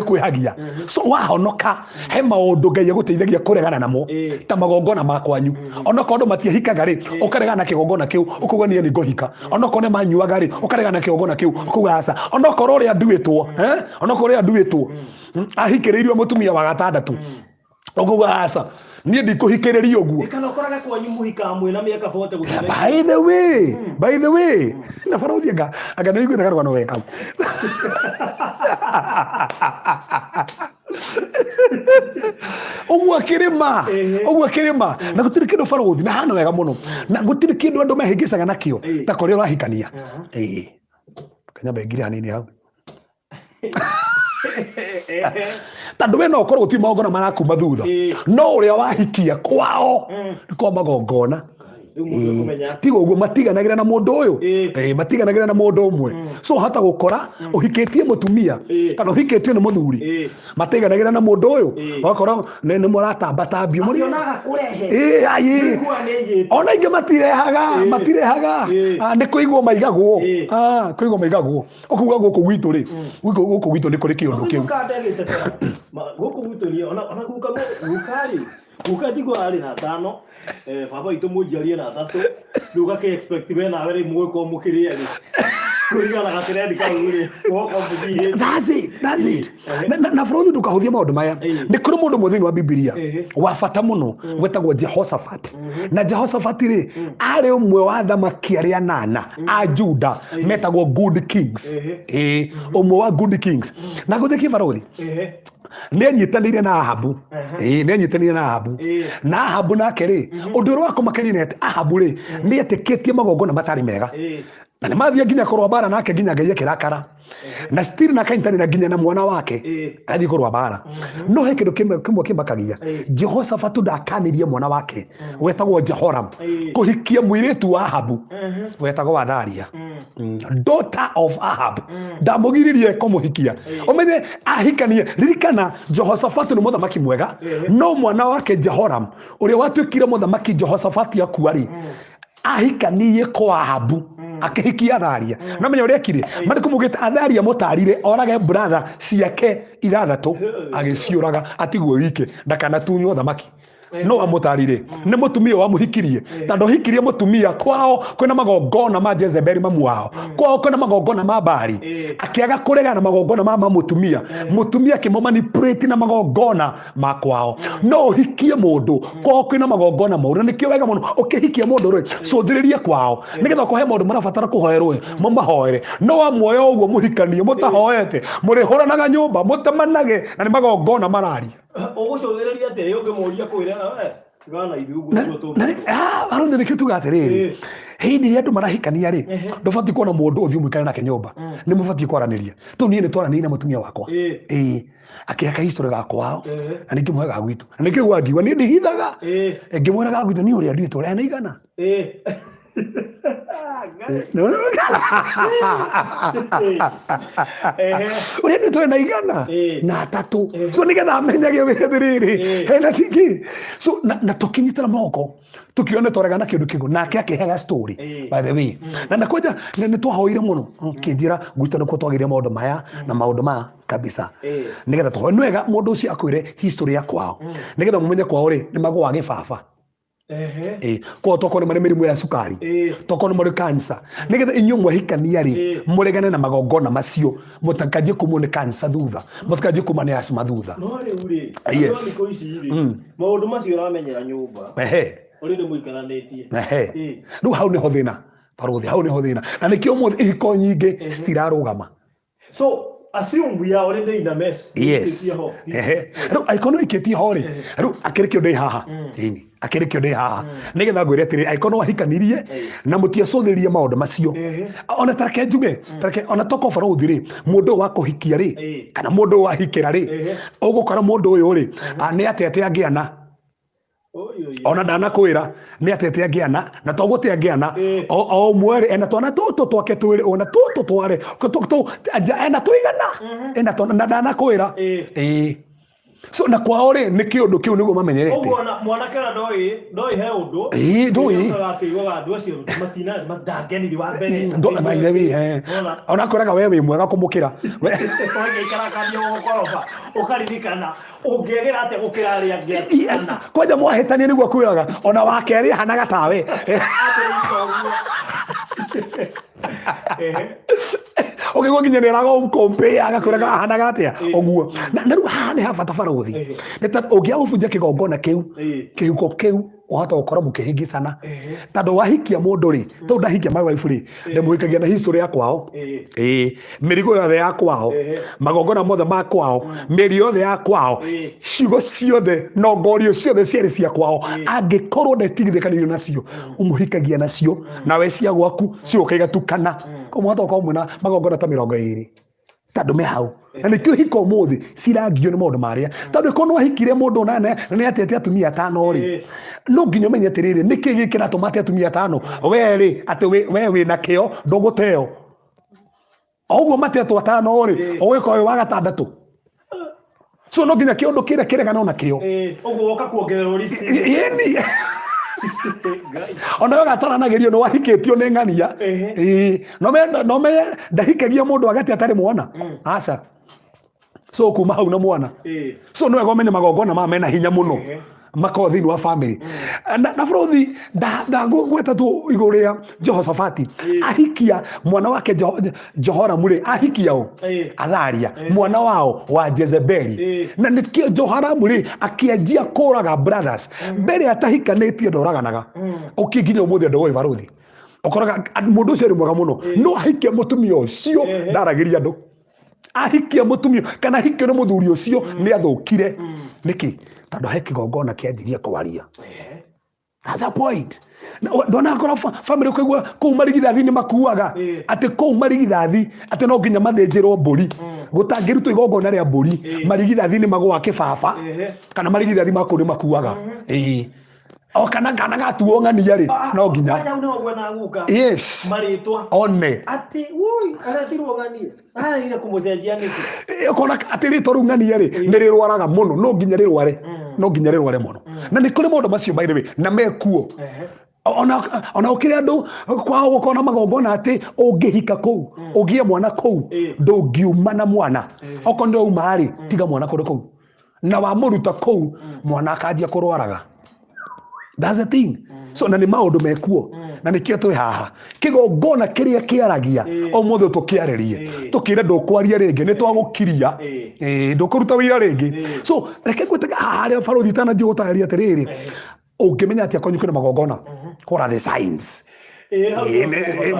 kwĩhagia so wahonoka he maũndũ Ngai agũteithagia kũregana namo ta magongona makwanyu onokorwo andũ matiehikaga rĩ ũkaregana na kĩgongona kĩu ũkauga niĩ nĩ ngũhika onokorwo nĩ manyuaga rĩ ũkaregana na kĩgongona kĩu ũkauga aca onokorwo ũrĩa nduĩtwo ahikĩrĩirio mũtumia wa gatandatũ ũkauga aca niĩ ndikũhikĩrĩria ũguo kana ũkoraga kwanyu mũhika mwĩna mĩaka 40 gũthiĩ by the way na baraũthi anga nĩ iguĩte karũgano weka ũguo akĩrĩma na gũtirĩ kĩndũ baraũthi na hana wega mũno na gũtirĩ kĩndũ andũ mehĩngĩcaga nakĩo ta kũrĩa ũrahikania kanyamba ingire hanini hau tandũ we no ũkorwo gũtirĩ magongona marakuma thutha no ũrĩa wahikia kwao nĩ kwa magongona tiga ũguo matiganagĩra na mũndũ ũyũ matiganagĩra na mũndũ ũmwe so hata gũkora ũhikĩtie mũtumia kana ũhikĩtio nĩ mũthuri matiganagĩra na mũndũ ũyũ ũgakora nĩ mũratambatambio ona ingĩ matirehaga nĩ kũigwo maigagwo ũkuga gũkũ gwitũ rĩ gũkũ gwitũ nĩ kũrĩ kĩũndũ kĩu gũkũ gwitũ nĩ ona guka njigua arĩ na 5 baba itũ mũnjiarie na 3 rĩu gake expect we nawe rĩ mũgĩkorwo mũkĩrĩa rĩ kũringana gatiredi kau rĩ that's it na bũrũri ndũkahũthie maũndũ maya nĩ kũrĩ mũndũ mũthĩinĩ wa Bibilia wa bata mũno wetagwo Jehoshaphat na Jehoshaphat rĩ arĩ ũmwe wa thamaki arĩa 8 a Juda metagwo good kings ũmwe wa good kings na gũthĩkie bũrũri nĩanyitanĩire na Ahabu na Ahabu nake rĩ ũndũ ũrĩa wakũmakania nĩ atĩ Ahabu rĩ nĩetĩkĩtie magongona matarĩ mega na nĩ mathia nginya kũrũa mbara nake nginya Ngai akĩrakara na still na kaintanĩra nginya na mwana wake athiĩ kũrũa mbara no he kĩndũ kĩmwe kĩmakagia Jehoshaphat ndakanĩrie mwana wake wetagwo Jehoram kũhikia mũirĩtu wa Ahabu wetagwo Athalia daughter of Ahab ndamũgiririe kũmũhikia ũmenye ahikanie ririkana Jehoshaphat nĩ mũthamaki mwega no mwana wake Jehoram ũrĩa watuĩkire mũthamaki Jehoshaphat akuarĩ ahikanirie kwa Ahabu akihikia Athalia no menya ũrĩa ekire Maandĩko maugĩte Athalia mũtarire orage brother ciake 6 agĩciũraga atigwo wike ndakanatunywo thamaki no amũtarire nĩ mũtumia wa mũhikirie tondũ hikirie mũtumia kwao kwĩna magongona ma Jezebeli mamu wao kwao kwĩna magongona ma Baali akĩaga kũrega na magongona ma mũtumia akĩmũmanipulate na magongona ma kwao no ũhikie mũndũ kwao kwĩna magongona maũru nĩkĩo wega mũno ũkĩhikia mũndũ rĩ cũthĩrĩrie kwao nĩgetha ũkũhe maũndũ marabatara kũhoerwo mũmahoere no amuoya ũguo mũhikanie mũtahoete mũrĩhũranaga nyũmba mũtemanage na nĩ magongona mararia ũgũcũthĩrĩria atĩ ũngĩmũria kwĩra gana ithuĩ arũnde nĩkĩo tuga atĩrĩrĩ hĩndĩ ĩrĩa andũ marahikania rĩ ndũbatiĩ kuona mũndũ ũthiĩ mũikare nake nyũmba nĩ mũbatiĩ kwaranĩria tondũ niĩ nĩ twaranĩirie na mũtumia wakwa akĩhaka history gakwao na ningĩ mũhe ga gwitũ na nĩkĩo gwangiuga niĩ ndihithaga ngĩmwĩra ga gwitũ niĩ ũrĩa nduĩtwo ũrĩa na igana ũrĩa nduĩtwo na igana na 3 so nĩgetha amenyage wĩrĩ hena cingĩ so na tũkĩnyitana moko tukione twaregana kĩndũ kĩgũ nake akĩhega story by the way na nakwanja nĩ twahoire mũno kĩnjĩra gwitũ nĩkuo twagĩrĩire maũndũ maya na maũndũ maya kabisa nĩgetha tũhoe nĩ wega mũndũ ũcio akwĩre history ya kwao nĩgetha mũmenye kwao rĩ nĩ magũa gĩbaba kwa tokorwo nĩ marĩ mĩrimũ ya cukari tokorwo nĩ marĩ cancer nĩgetha inyuĩ mwahikania rĩ mũregane na magongona macio mũtakanjie kumwo nĩ cancer thutha mũtakanjie kumwo nĩ asthma thutha no rĩu rĩ thikũ ici rĩ maũndũ macio ũramenyera nyũmba ũrĩ mũikaranĩtie rĩu hau nĩho thĩna barũthi hau nĩho thĩna na nĩkĩo mũthĩ ihiko nyingĩ citirarũgama so assume ya already in a mess. Yes. Ru aikono iketi hori. Ru akirikio ndei haha. Ini. Akirikio ndei haha. Nigetha ngwire atiri aikono wahikanirie na mutiacuthirie maundu macio. Ona tareke njuge, tareke ona toko faro uthiri mundu wa kuhikia ri kana mundu wa hikira ri. Ugukora mundu uyu ri ni atete angiana. Ona ndanakwira ni atete angiana na toguti angiana o mwere ena twana tutu twake twiri ona tutu tware ena tuigana ena twana ndanakwira so na kwao ri ni kiundu kiu niguo mamenyerete ogona mwanake na ndoi he undu ndoi akakiuga ndu acio matina madangeni wa mbere ndo na maire wi ona kwiraga we wi mwega kumukira we ikara kanyo gukoroba ukaririkana ungegera ate gukira ri angiana kwanja mwahitania niguo kwiraga ona wakeri hanaga tawe ukigwa nginya nirago compare agakwiraga hanaga atia oguo na riu haha ni habata baruthi nita ungia gubunja kigongona kiu kiugo kiu uhota gukora mukihingicana tondu wahikia mundu ri to ndahikia my wife ri ndemuhikagia na history ya kwao mirigo yothe ya kwao magongona mothe ma kwao miri yothe ya kwao ciugo ciothe no ngorio ciothe ciari cia kwao angikorwo ndetigithikanirio nacio umuhikagia nacio nawe cia gwaku ciuka igatukana ko muhota ko mwina magongona ta 20 tondu me hau na nikio hiko muthi cirangio ni maundu maria tondu kono ahikire mundu nane na ni atete atumia 5 ri no nginyo menye atiriri niki gikira tumate atumia 5 we ri ati we wi na kio nduguteo oguo matetwo 5 ri ogwika uyu wa gatandatu so no nginya kiundu kire kiregana na kio oguo woka kuongererwo list yeni ona yo gataranagirio no wahiketio ni ngania no me ndahikagia mundu agati atari mwana aca so kuma hau na mwana so no ego menye magongona ma mena hinya muno mako thini wa family na Frothi ndagweta tu iguria Jehoshafati ahikia mwana wake Johora mure ahikia o Atharia mwana wao wa Jezebeli na nikio Johora mure akiajia kuraga brothers mbere atahikanitie ndoraganaga ukiginya umuthi ndo we Frothi okoraga mundu ucio ri mwega muno no ahikia mutumia ucio ndaragiria ndu ahikia mutumia kana hikio ni muthuri ucio ni athukire niki tondu he kigongona kianjiria kwaria that's a point ndona akora family kwigwa kuu marigithathi ni makuaga ati kuu marigithathi ati no nginya mathinjirwo mburi gutangirutwo igongona ria mburi marigithathi ni magwa kibaba kana marigithathi mako ni makuaga o kana gatuo ng'ania ri no nginya aja no gwena guka yes maritwa one ati woi aratirwo ng'ania ile kumucenjia niki ukona ati rito ru ng'ania ri ni rirwaraga muno no nginya rirware muno na ni kuri maundu macio by the way na mekuo ona ukiri andu kwao gukona magongona ati ungihika kuu ugie mwana kuu ndungiuma na mwana oko ndio umari tiga mwana kuri kuu na wa muruta kuu mwana akanjia kurwaraga. That's the thing. So na ni maundu mekuo na nikio twi haha kigongona kiria kiaragia o mothe tukiarerie tukire ndukwaria ringi ni twagukiria ndukuruta wira ringi so reke gwetaga haria Frothi tana njigutaria atiriri ungimenya atia konyu kwina magongona what are the signs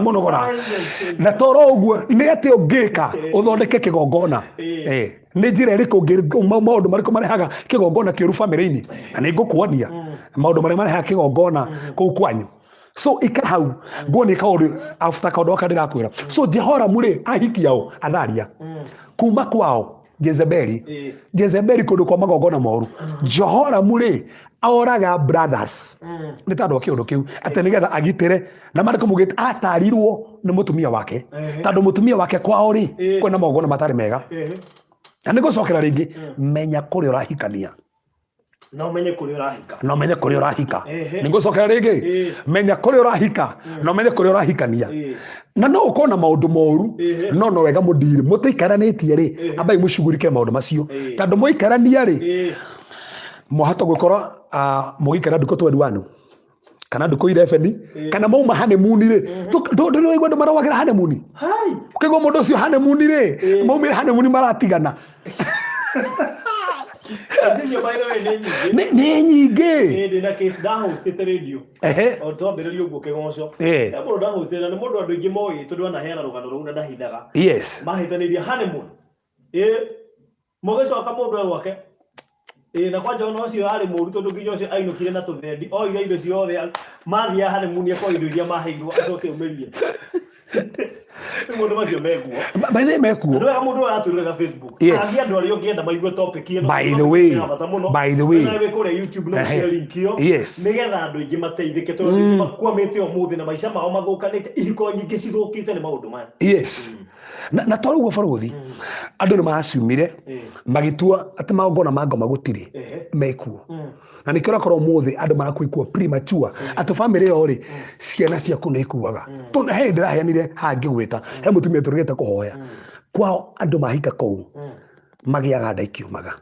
monogora na toro uguo ni ati ungika uthondeke kigongona ni njira iriku maundu mariku marehaga kigongona kiuru family-ini na ni ngukuonia maundu maria marehaga kigongona kuu kwanyu so ikahau ngoni kaundu after kaundu akadira kwira so Jehora muri ahikiao Atharia kuma kwao Jezebeli kundu kwa magongona moru Jehora muri aoraga brothers ni tondu kiundu kiu ati nigetha agitire na mariko mugite atarirwo ni mutumia wake tondu mutumia wake kwao ri kwina magongona matari mega na nigucokera ringi menya kuri urahikania no menye kuri urahika nigucokera ringi menya kuri urahika no menye kuri urahikania na no ukona maundu moru no wega mudiri mutikaranitie ri abai mushugurike maundu macio tondu muikarania ri muhato gukora mugikara nduko 21 kana nduko 11 kana mauma honeymoon ri ndu igwa ndu marawagira honeymoon hai ukigwa mundu ucio honeymoon ri maumire honeymoon maratigana Azizio by the way ni nyingi ndina case da host te radio o to ambiririo guo kigonco mundu da host na mundu andu ingi moi tondu ana heana rugano ruu na ndahithaga yes mahithaniria honeymoon Mũgĩcoka mũndũ gwake na kwanja ona ũcio arĩ mũru tondũ nginya ũcio ainũkire na tũthendi oire indo ciothe mathiĩ honeymoon kwa indo iria maheirwo acoke umĩrie mũndũ macio mekuo by the way mekuo mũndũ atũrĩga Facebook angia andũ arĩa ũngĩenda maigue topic ĩno by the way na wĩkũrĩa YouTube no share link ĩyo nĩgetha andũ aingĩ mateithĩke tondũ makwamĩte ũmũthĩ na maica mao mathũkanĩte ihiko nyingĩ cithũkĩte nĩ maũndũ maya na toro guo barothi andũ nĩ maciumire magitua atĩ magongona ma ngoma gũtirĩ mekuo na nĩkĩo rakorwo mũthĩ andũ marakuikwo premature atĩ family yo ri ciana ciaku nĩ ikuaga tondũ he ndĩraheanire hangĩ gwĩta he mũtumia tũrĩgĩte kũhoya kwao andũ mahika kũu magĩaga nda ikiumaga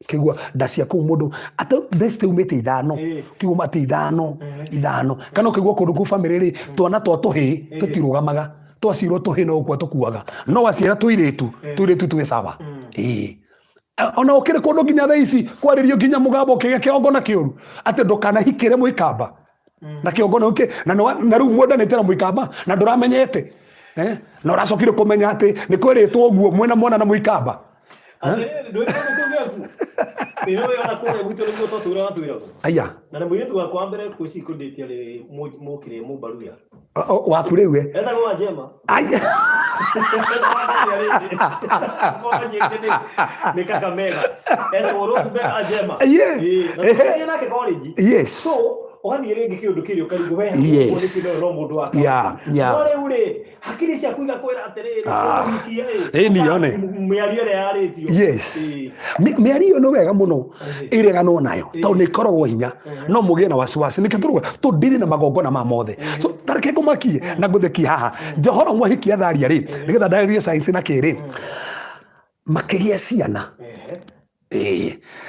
kĩgua nda cia kũu mũndũ atĩ ndeste umĩte ithano kĩgua mate ithano kana kĩgua kũndũ kũ family ri twana twa tũhĩ tũtirũgamaga twacirwo tũhĩ no gũkua tũkuaga no waciara tũirĩtu twĩ sawa ona ũkĩrĩ kũndũ nginya thaa ici kwarĩrio nginya mũgambo kĩgĩa kĩongona kĩũru atĩ ndũkanahikĩre mũikamba na kĩongona ũkĩ na rĩu mwendanĩte na mũikamba na ndũramenyete na ũracokire kũmenya atĩ nĩ kwĩrĩtwo ũguo mwena na mũikamba aya na mũirĩtu wakwa mbere kwĩci kũndĩtia rĩ mũkĩrĩ mũbaruya waku rĩu etagwo Ajema nĩ Kakamega etagwo Rosemary Ajema na nake college so ohanire rĩngĩ kĩũndũ kĩrĩa ũkarigwo we nĩ no mũndũ wakwa no rĩu rĩ hakiri ciaku igakwĩra atĩrĩrĩ ũhikie nione mĩario ĩrĩa yarĩtio mĩario no wega mũno ĩreganwo nayo tondũ nĩ ikoragwo hinya no mũgĩe na wasiwasi nĩkĩo tũruga tũndiri na magongona ma mothe so tareke ngũmakie na ngũthekie haha njohoro mwahikia tharia rĩ nĩgetha ndarĩrie science na kĩrĩ makĩgĩa ciana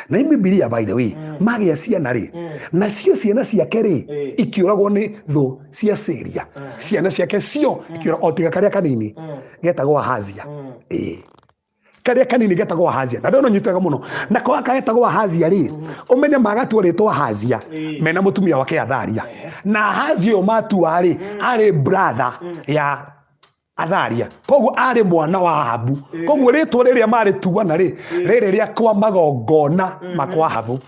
na Biblia by the way magĩa ciana rĩ nacio ciana ciake rĩ ikiũragwo nĩ thũ cia Syria ciana ciake cio ikiũra o tiga karĩa kanini getagwo Ahazia karĩa kanini getagwo Ahazia na ndona nyitaga mũno na kwa getagwo Ahazia rĩ ũmenye magatwarĩtwo Ahazia mena mũtumia wake Athalia na Ahazia ũyũ matua rĩ arĩ brother ya Athalia koguo arĩ mwana wa Ahabu koguo rĩtwa rĩrĩa marĩtuana rĩ rĩrĩ rĩa kwa magongona makwa Ahabu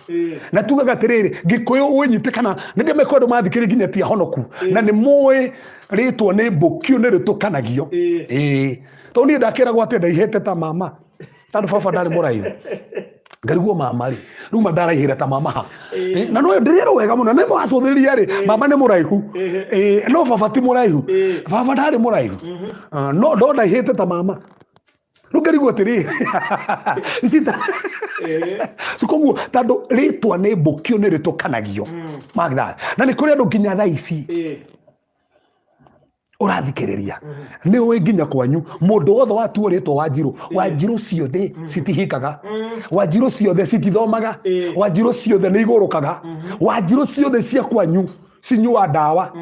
na tugaga atĩrĩrĩ Gĩkũyũ ũnyite kana nĩndĩ mekwo andũ mathikĩrĩ nginya tia honoku na nĩ mũĩ rĩtwa nĩ mbũkio nĩ rĩtũkanagio tondũ niĩ ndakĩragwo atĩ ndaihĩte ta mama tondũ baba ndarĩ mũraihu ngariguo mama rĩ rĩu mandaraihĩra ta mama na no ndĩrĩrwo wega mũno nĩ mwacũthĩrĩria rĩ mama nĩ mũraihu no baba ti mũraihu baba ndarĩ mũraihu no ndaihĩte ta mama rĩu ngariguo atĩrĩ icita koguo tondũ rĩtwa nĩ mbũkio nĩ rĩtũkanagio Magdala na nĩ kũrĩ andũ nginya thaa ici ũrathikĩrĩria nĩ ũĩ nginya kwanyu mũndũ wothe watuo rĩtwa Wanjirũ ciothe citihikaga Wanjirũ ciothe citithomaga Wanjirũ ciothe nĩ igũrũkaga Wanjirũ ciothe cia kwanyu cinyua ndawa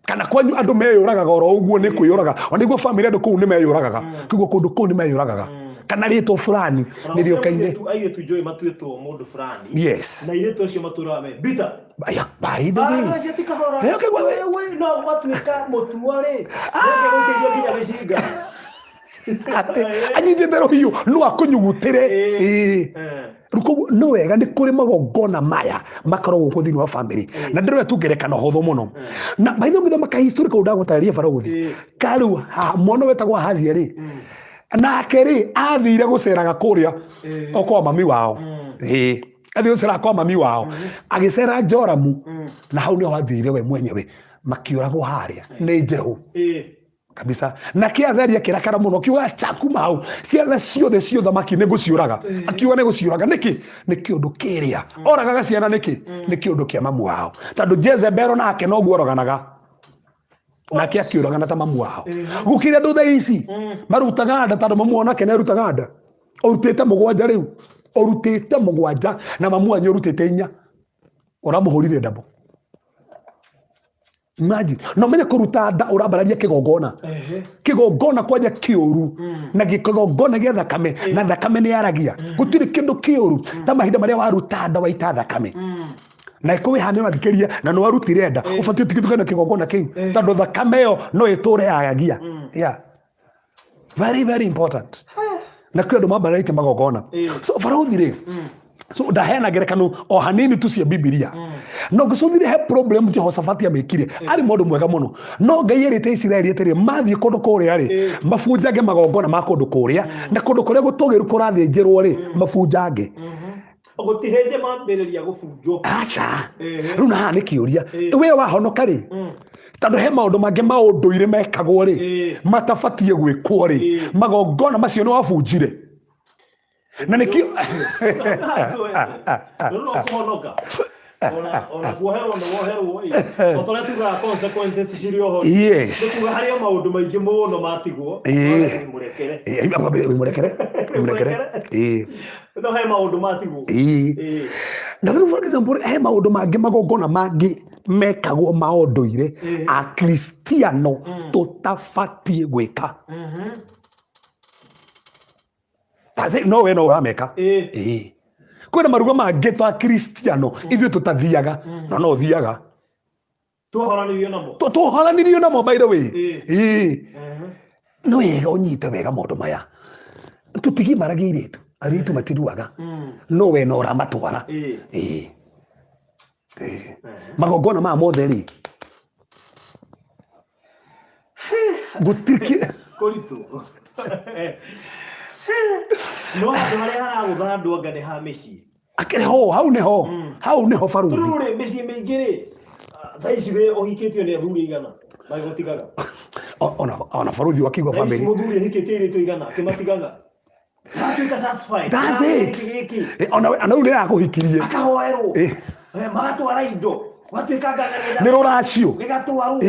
kana kwanyu andũ meyũragaga oro ũguo nĩ kwĩyũraga ona nĩguo family andũ kũu nĩ meyũragaga kĩguo kũndũ kũu nĩ meyũragaga kana rĩtwa fulani nĩrĩo kaine airĩtu njũĩ matuĩtwo mũndũ fulani yes na airĩtu acio matũraga me bita aya baida acio tikahora wewe no watuĩka mũtuo rĩ ngegũteithio nginya gĩcinga anyitĩte rũhiũ no akũnyugutĩre ruko no wega nĩ kũrĩ magongona maya makoragwo kwa thĩinĩ wa family na ndĩrwe tungerekana hũthũ mũno na maitho ngĩthoma ka history kau ndagũtarĩria barothi karĩu mwana wetagwo Ahazia rĩ nake rĩ athire gũceraga kũrĩa okwa mami wao athire gũcera kwa mami wao agĩcera Joramu na hau nĩho athire we mwenyewe makiũragwo harĩa nĩ njerũ kabisa na Athalia kĩrakara mũno kiuga chakuma hau ciana ciothe cia thamaki nĩ gũciũraga akiuga nĩ gũciũraga nĩkĩ nĩ kĩũndũ kĩrĩa oragaga ciana nĩkĩ nĩ kĩũndũ kĩa mamu wao tondũ Jezebel nake no guoroganaga nake akiũragana ta mamu wao gũkĩrĩ andũ thaa ici marutaga nda tondũ mamu wao nake nĩ arutaga nda ũrutĩte mũgwanja rĩu ũrutĩte mũgwanja na mamu wanyu ũrutĩte 4 ũramũhũrire ndabo imagine no menye kũruta nda ũrambararia kĩgongona kwanja kĩũru na kĩgongona gĩa thakame na thakame nĩ yaragia gũtirĩ kĩndũ kĩũru ta mahinda marĩa waruta nda waita thakame na ĩkũwĩ hane wathikĩria na no warutire nda ũbatiĩ ũtigithũkane kĩgongona kĩu tondũ thakame ĩyo no ĩtũre yaragia yeah very very important na kwĩ andũ mambarĩte magongona. So baraũthi rĩ, so ndaheana ngerekano o hanini tu cia Bibilia. No ngĩcũthire he problem Jehoshaphat amĩkire, arĩ mũndũ mwega mũno, no Ngai erĩte Isiraeli atĩrĩ mathiĩ kũndũ kũrĩa rĩ mabunjange magongona ma kũndũ kũrĩa, na kũndũ kũrĩa gũtũgĩru kũrathĩnjĩrwo rĩ mabunjange. Gũtihĩnje mambĩrĩria gũbunjwo. Aca, rĩu na haha nĩ kĩũria, we wahonoka rĩ, tondũ he maũndũ mangĩ ma ũndũire mekagwo rĩ matabatiĩ gwĩkwo rĩ, magongona macio nĩ wabunjire. Na nĩkĩo ona kuoherwo nĩ woherwo o tũrĩa tugaga consequences cirĩ oho. Yes. Nĩ kuga harĩ maũndũ maingĩ mũno matigwo mũrekere. No he maũndũ matigwo. Na rĩu for example he maũndũ mangĩ magongona mangĩ mekagwo ma ũndũire Akristiano tũtabatiĩ gwĩka. No we no ũrameka. Kwĩna maruga mangĩ twa Kristiano ithuĩ tũtathiaga, no ũthiaga. Twohoranirio namo by the way. No wega ũnyite wega maũndũ maya. Tũtigi maragia airĩtu, airĩtu matiruaga. No we no ũramatwara. Magongona maya mothe rĩ gũtirĩ kũritũ. No handũ harĩa haragũtha andũ anga nĩ ha mĩciĩ. Akĩrĩ ho, hau nĩho baruthi. Rĩu rĩ mĩciĩ mĩingĩ rĩ thaa ici we ũhikĩtio nĩ athuri igana magũtigaga. Ona baruthi wakigwa family. Mũthuri ahikĩtie airĩtu igana akĩmatigaga. Matuĩka satisfied. That's it. Ona rĩu nĩarakũhikirie. Akahoerwo. Magatwara indo. Gwatuĩka ng'ang'ana. Nĩ rũracio. Gĩgatwarwo.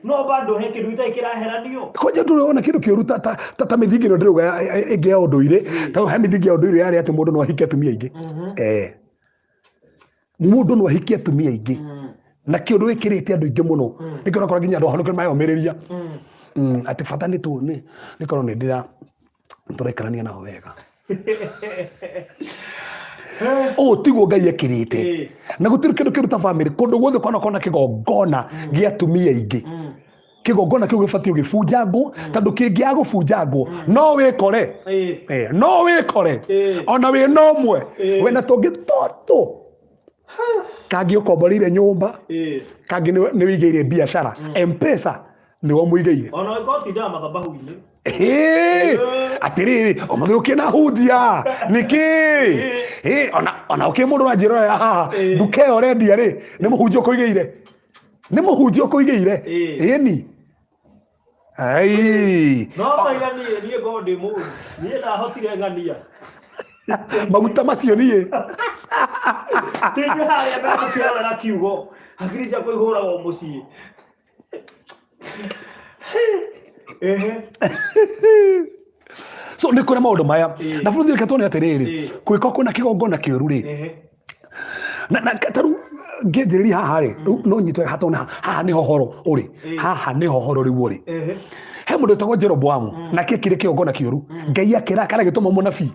No bado he kĩndũ itarĩ kĩraheranio. Koja ndũrona kĩndũ kĩũru ta mĩthingi ĩno ndĩrauga ĩngĩ ya ũndũire, ta he mĩthingi ya ũndũire yarĩ atĩ mũndũ no ahikie atumia aingĩ. Mũndũ no ahikie atumia aingĩ. Na kĩũndũ gĩkĩrĩte andũ aingĩ mũno. Nĩkĩona nginya andũ ahonoke mayomĩrĩria. Atĩ bata nĩ korwo nĩ ndĩra tũraikarania nao wega. Tiguo Ngai ekĩrĩte. Na gũtirĩ kĩndũ kĩruta family kũndũ guothe kona kĩgongona gĩa atumia aingĩ. Kĩgongona kĩu gĩbatiĩ gĩbunjangwo, tondũ kĩngĩaga gũbunjangwo no wĩkore. No wĩkore. Ona wĩ na ũmwe wena tũngĩ tũtũ. Kangĩ ũkomborĩire nyũmba, kangĩ nĩ wĩigĩire biacara, M-Pesa nĩwe mũigĩire. Ona ũtindaga mathabahu-inĩ. Atĩrĩrĩ, ũmũthĩ ũkĩna hundia nĩkĩ? Ona mũndũ wanjĩra haha nduka ĩyo ũrendia rĩ nĩ mũhunjia ũkũigĩire. Nĩ mũhunjia ũkũigĩire. Ĩni. No taiganie niĩ ngo ndĩ mũndũ. Niĩ ndahotire ng'ania. Maguta macio niĩ. Tĩnyue harĩa mbere makĩrorera kiugo. Hakiri ciakwa ihũragwo mũciĩ. So nĩ kũrĩ maũndũ maya na bũrũri reke tuone atĩrĩrĩ kwĩko kwĩna kĩgongona kĩũru rĩ na tarũ ngĩnjĩrĩria haha rĩ no nyitwe hatona haha nĩho horo ũrĩ haha nĩho horo rĩu ũrĩ he mũndũ wĩtagwo Jeroboamu na kĩrĩ kĩgongona kĩũru Ngai akĩrakara gĩtũma mũnabii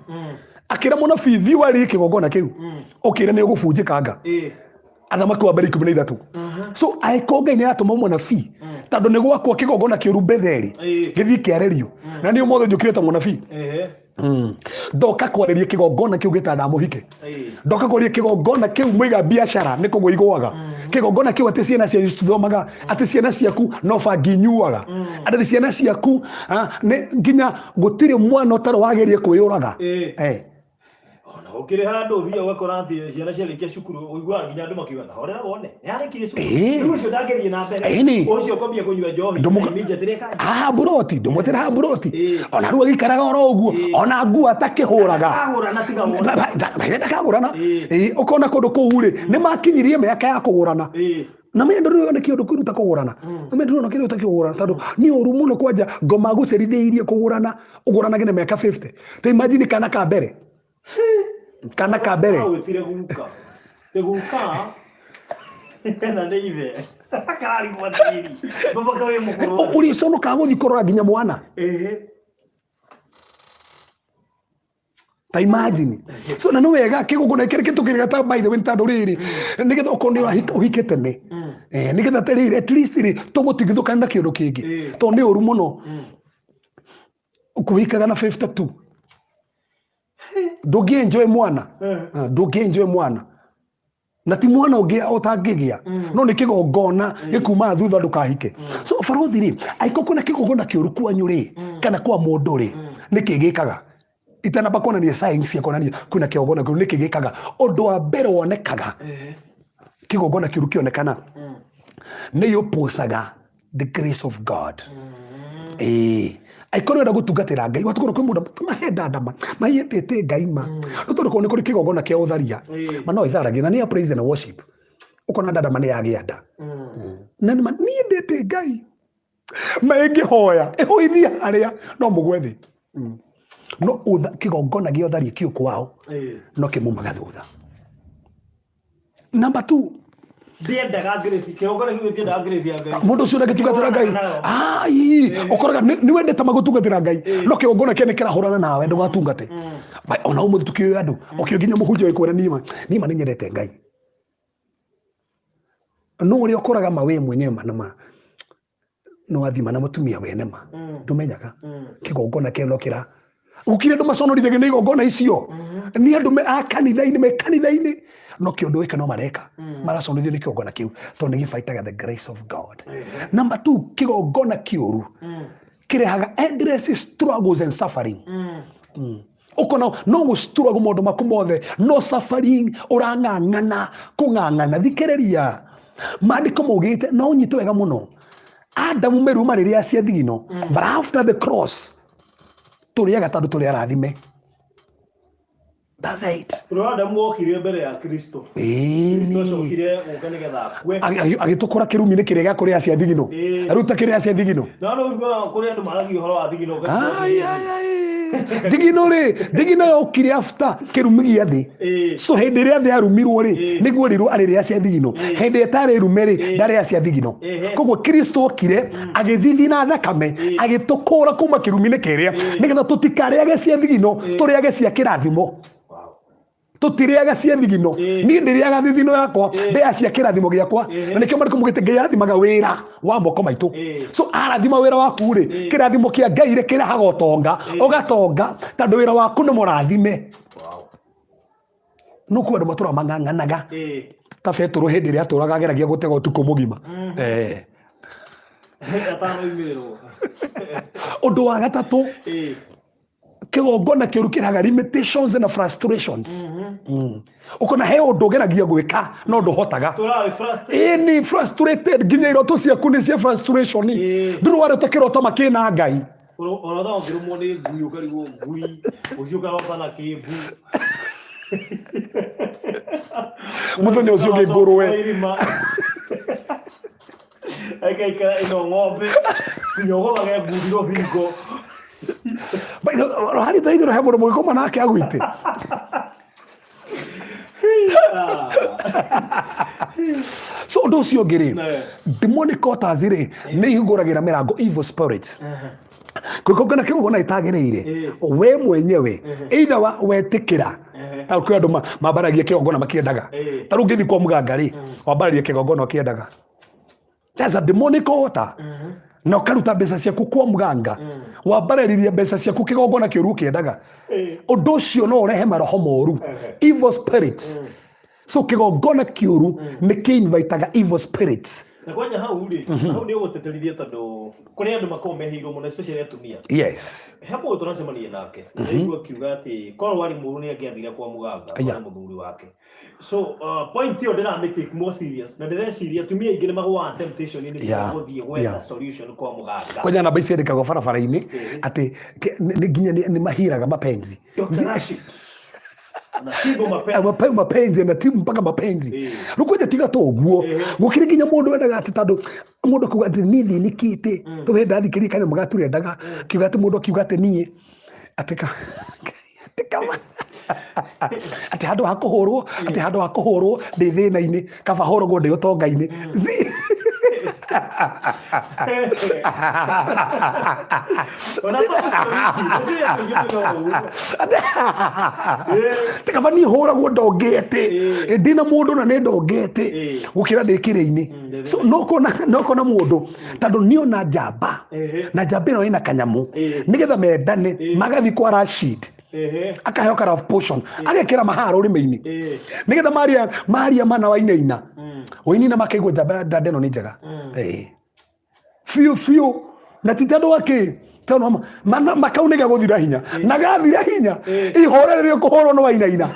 akĩra mũnabii thiĩ warĩ kĩgongona kĩu ũkĩre nĩ ũgũbunjĩkanga athamaki wa mbere 13. So aĩko Ngai nĩ atũma mũnabii tondũ nĩ gwakwo kĩgongona kĩũru Betheli gĩthiĩ kĩarerio na niĩ ũmũthĩ njũkire ta mũnabii ndoka kwarĩria kĩgongona kĩu gĩtandamũhike ndoka kwarĩria kĩgongona kĩu mũiga biacara nĩ kũgwo igũaga kĩgongona kĩu atĩ ciana cianyu cithomaga atĩ ciana ciaku no bangi nyuaga atĩ ciana ciaku nginya gũtirĩ mwana ũtarĩ wageria kwĩyũraga. Ukire handu thia ugakora ati ciana ciarĩkia cukuru uiguaga nginya andũ makiuga horera wone nĩarĩkirie cukuru rĩu ũcio ndangĩthiĩ na mbere ũcio kwambia kũnyua njohi haha buroti ndũmwetera haha buroti ona rĩu agĩikaraga oro ũguo ona nguo atakĩhũraga ndakagũrana ũkona kũndũ kũu rĩ nĩ makinyirie mĩaka ya kũgũrana na mimi ndio nĩ kĩndũ kĩruta kũgũrana na mimi ndio kĩndũ kĩgũrana tondũ nĩ ũru mũno kwanja ngoma gũcerithĩirie kũgũrana ũgũranage na mĩaka 50 ta imagine kana ka mbere kana ka mbere wĩtire guka na ndĩithe akarari mwatiri baba kawe mũkũrũ ũrĩ sono kagũthi kũrora nginya mwana ta imagine so na no wega kĩgongona kĩrĩ kĩtukĩrĩga ta by the way tandũ rĩrĩ nĩgetha ũkorwo nĩ ũhike tene nĩgetha tĩrĩ at least rĩ tũgũtigithũkana na kĩndũ kĩngĩ tondũ nĩ ũru mũno kũhikaga na 52 ndũngĩenjoy mwana ndũngĩenjoy mwana na ti mwana ũngĩ ũtangĩgĩa no nĩ kĩgongona gĩkuma thutha ndũkahike. So barothi rĩ aiko kuna kĩgongona kĩũru kwanyu rĩ kana kwa mũndũ rĩ nĩkĩ gĩkaga itanamba kuonania science ya kuonania kuna kĩgongona kĩũru nĩkĩ gĩkaga ũndũ wa mbere wonekaga kĩgongona kĩũru kĩonekana nĩ ũpocaga the grace of God. Aikoro nda gutungatira Ngai watukoro kwi mundu mahenda ndama mahiyetete Ngai ma rutoroko ni kuri kigongona kia utharia mano itharagia na ni praise and worship ukona ndama ni yagianda na ni ndete Ngai maingi hoya ehoithia haria no mugwethi no kigongona gia utharia kiu kwao no kimumaga thutha. Number 2 ndiendaga grace kĩgongona kĩu gĩtiendaga grace ya Ngai mũndũ ũcio ndagĩtungatĩra Ngai ũkoraga nĩ wendete magũtungatĩra Ngai no kĩgongona kĩene kĩrahũrana nawe ndũgatungate ona ũmũthĩ tukĩoĩ andũ ũkĩo nginya mũhunjia wĩkwĩra nima nĩ nyendete Ngai no ũrĩa ũkoraga ma we mwenyewe manama no wathima na mũtumia wene ma ndũmenyaga kĩgongona kĩu no kĩra gũkire andũ maconorithagia nĩ igongona icio nĩ andũ a kanitha-inĩ me kanitha-inĩ no kĩũndũ wĩka no mareka maraconithio nĩ kĩgongona kĩu tondũ nĩ gĩbaitaga the grace of God. Number 2 kĩgongona kĩũru kĩrehaga endless struggles and suffering. Ukona no gũstruggle maũndũ maku mothe no suffering ũrang'ang'ana kũng'ang'ana thikĩrĩria maandĩko maugĩte no ũnyite wega mũno Adamu meruma rĩrĩa cia thigino but after the cross tũrĩaga tondũ tũrĩ arathime. That's it. Adamu okire mbere ya Kristo. Kristo okire gũkane getha kwe. Agĩtũkũra kĩrumi-inĩ kĩrĩa gĩa kũrĩa cia thigino. Aruta kĩrĩa cia thigino. No kũrĩa andũ maragi ũhoro wa thigino. Thigino yokire after kĩrumi gĩa thĩ. So hĩndĩ ĩrĩa thĩ yarumirwo rĩ nĩguo rirwo arĩrĩa cia thigino. Hĩndĩ ĩtarĩ rume rĩ ndarĩa cia thigino. Koguo Kristo okire agĩthithi na thakame agĩtũkũra kuma kĩrumi-inĩ kĩrĩa nĩgetha tũtikarĩage cia thigino tũrĩage cia kĩrathimo. Tutiriaga cia thigino ni ndiriaga thigino yakwa mbea cia kirathimo giakwa na nikio mariko mugite Ngai athimaga wira wa moko maitu so arathima wira waku ri kirathimo kia Ngai ri kirahaga utonga ugatonga tondu wira waku ni murathime no kwa andu matura mang'ang'anaga ta Petro hindi ri aturaga ageragia gutega utuko mugima atano imirwo undu wa gatatu kĩgongona kĩũru kĩrehaga limitations and frustrations. Ukona he ũndũ ũgeragia gwĩka no ndũhotaga. Ni frustrated nginya iroto ciaku nĩ cia frustration. Ndũrĩ warota kĩroto makĩna Ngai. Ũrotha ũngĩrũmwo nĩ ngui ũkarigwo ngui ũcio ũkarota na kĩmbu. Mũthenya ũcio ũngĩ ngũrwe. Akaikara ino ng'ombe nyogoraga ngundiro vingo. Hari taithiro he mũndũ mũgĩkoma nake agwĩte so ũndũ ũcio ũngĩ rĩ demonic altars rĩ nĩ ihingũragĩra mĩrango evil spirits kũgongana kĩgongona itagĩrĩire we mwenyewe either wetĩkĩra ta kwĩ andũ mambaragia kĩgongona makĩendaga ta rĩu ngĩthiĩ kwa mũganga rĩ wambaragia kĩgongona ũkĩendaga there's a demonic altar na ukaruta mbeca ciaku kwa muganga wambarĩria mbeca ciaku kĩgongona kĩũru kĩendaga ũndũ ũcio no ũrehe maroho moru evil spirits so kĩgongona kĩũru nĩ kĩ-invitaga evil spirits na kwanja hau rĩ hau nĩ ũgũteterithia tondũ kũrĩ andũ makoragwo meheirwo mũno especially atumia yes he mũndũ tũracemania nake ndaigua akiuga atĩ korwo warĩ mũru nĩ angĩathire kwa mũganga kwa mũthuri wake so point hiyo ndĩramake more serious na ndĩreciria atumia aingĩ nĩ magũaga temptation-inĩ cia gũthiĩ gwetha solution kwa mũganga kwanja namba ici ciandĩkagwo barabara-inĩ atĩ nginya nĩ mahiraga mapenzi mapenzi na timu mpaka mapenzi rukuja tiga to guo gukiri nginya mundu wendaga ati tondu mundu kuga ati ni thinikite tuwenda thikiri kane mugaturенdaga kiuga ati mundu kiuga ati nie atika ati handu ha kuhurwo ndi thina-ini kaba huragwo ndi utonga-ini tikaba ni huragwo ndongete ndina mundu na ni ndongete gukira ndi kire-ini so no kona mundu tondu ni ona njamba na njamba ino ina kanyamu nigetha mendane magathi kwa Rashid akaheo ka love potion agekira maharo rimiini nigetha maria mana wainaina wainaina makaigua ndanda ĩno nĩ njega fiu na ti tondũ akĩ makaunĩga gũthira hinya na gathira hinya ihore rĩrĩa ũkũhũrwo nĩ wainaina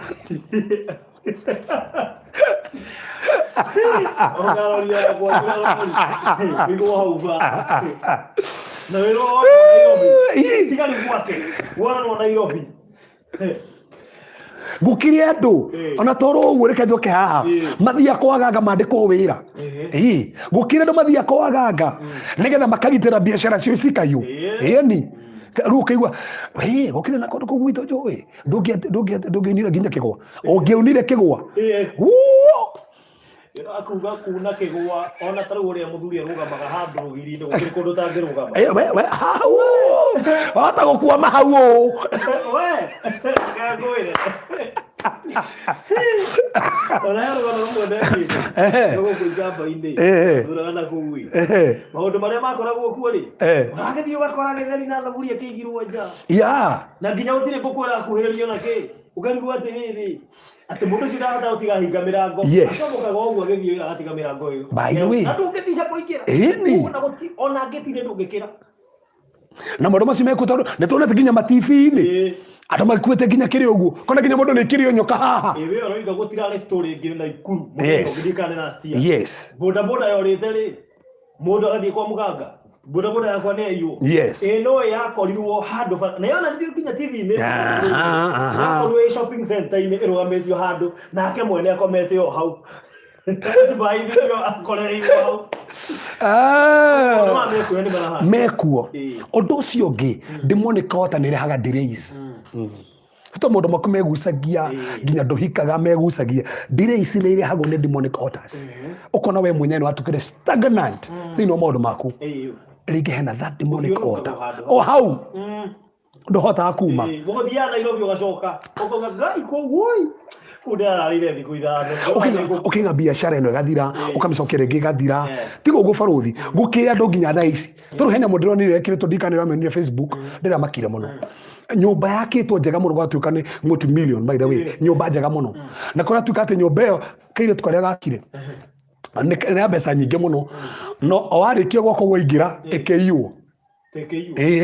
gukire andu ona toro uguo reke njoke haha mathia kwaganga mandikwo wira gukire andu mathia kwaganga nigetha makagitira biashara cio cikayu ni riu ukaigua gukire na kundu kuu gwitũ njũĩ ndũngĩunire nginya kĩgwa ũngĩunire kĩgwa akuga kuna kĩgwa ona tarĩ ũrĩa mũthuri arũgamaga handũ rũgiri-inĩ gũtirĩ kũndũ tangĩrũgama hau wahota gũkwama hau ũũ ngagwĩre ona yarũgama rũmwe ndekĩte gũkũ icamba-inĩ thurana kũu maũndũ marĩa makoragwo kuo rĩ ũragĩthiĩ ũgakora gĩtheri na thaburia kĩigirwo nja na nginya gũtirĩ ngũkũ ĩrakuhĩrĩrio na kĩ ũkarigwo atĩrĩrĩ atĩ mũndũ ũcio ndahota gũtiga hinga mĩrango acomokaga ũguo agĩthiĩ wĩra agatiga mĩrango ĩyo na ndũngĩtica kũingĩra ona angĩtire ndũngĩkĩra na maũndũ macio mekwo tondũ nĩtuonete nginya matibi-inĩ andũ makuĩte nginya kĩrĩ ũguo kona nginya mũndũ nĩkĩrĩ nyoka haha wĩ ũroiga gũtirarĩ story ĩngĩ na ikuru mũndũ na stia bodaboda yorĩte rĩ mũndũ agathiĩ kwa mũganga bodaboda yakwa nĩ yaiywo ĩno yakorirwo handũ na yonanirio nginya TV-inĩ yakorirwo ĩ shopping center-inĩ ĩrũgamĩtio handũ nake mwene akomete o hau baithio akoreirwo hau mekuo ũndũ ũcio ũngĩ ndĩmoneka nĩ rehaga delays to mũndũ maku megucagia nginya ndũhikaga megucagia delays nĩ irehagwo nĩ demonic altars ũkona we mwenyewe watukire stagnant thĩinĩ wa maũndũ maku rĩngĩ hena that demonic altar o hau ndũhotaga kuma gũthiaga Nairobi ũgacoka ũkauga ngai kũguoi ũkĩiga biacara ĩno ĩgathira ũkamĩcokia rĩngĩ ĩgathira tiga ũguo barũthi gũkĩrĩ andũ nginya thaa ici tondũ hena mũndũ ndĩronire ĩkĩrĩtwo ndikanĩrwo amenire Facebook ndĩramakire mũno nyũmba yakĩtwo njega mũno gwatuĩka nĩ multi-million by the way nyũmba njega mũno na kũratuĩka atĩ nyũmba ĩyo kairĩtu karĩa gakire nĩ mbeca nyingĩ mũno no warĩkia gwaka gwaingĩra ĩkĩiywo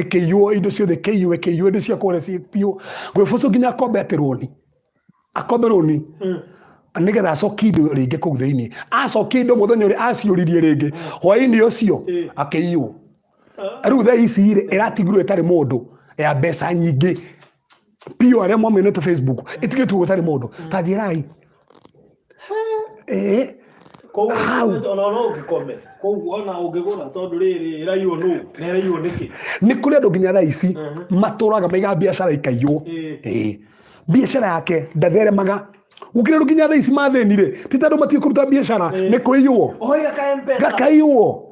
ĩkĩiywo indo ciothe ĩkĩiywo indo cia kũrĩa ciĩ biũ gwĩbũco nginya akombe rũni nigetha acokie indo rĩngĩ kũu thĩinĩ acokie indo mũthenya ũrĩa aciũririe rĩngĩ hwaĩ-inĩ ũcio akĩiywo rĩu thaa ici rĩ ĩratigirwo ĩtarĩ mũndũ ya mbeca nyingĩ piũ arĩa mwamenete Facebook ĩtigĩtwo gũtarĩ mũndũ ta njĩrai nĩ kũrĩ andũ nginya thaa ici matũraga maiga biacara ikaiywo biacara yake ndatheremaga gũkĩrĩ andũ nginya thaa ici mathĩnire ti tondũ matige kũruta biacara nĩ kũiywo gakaiywo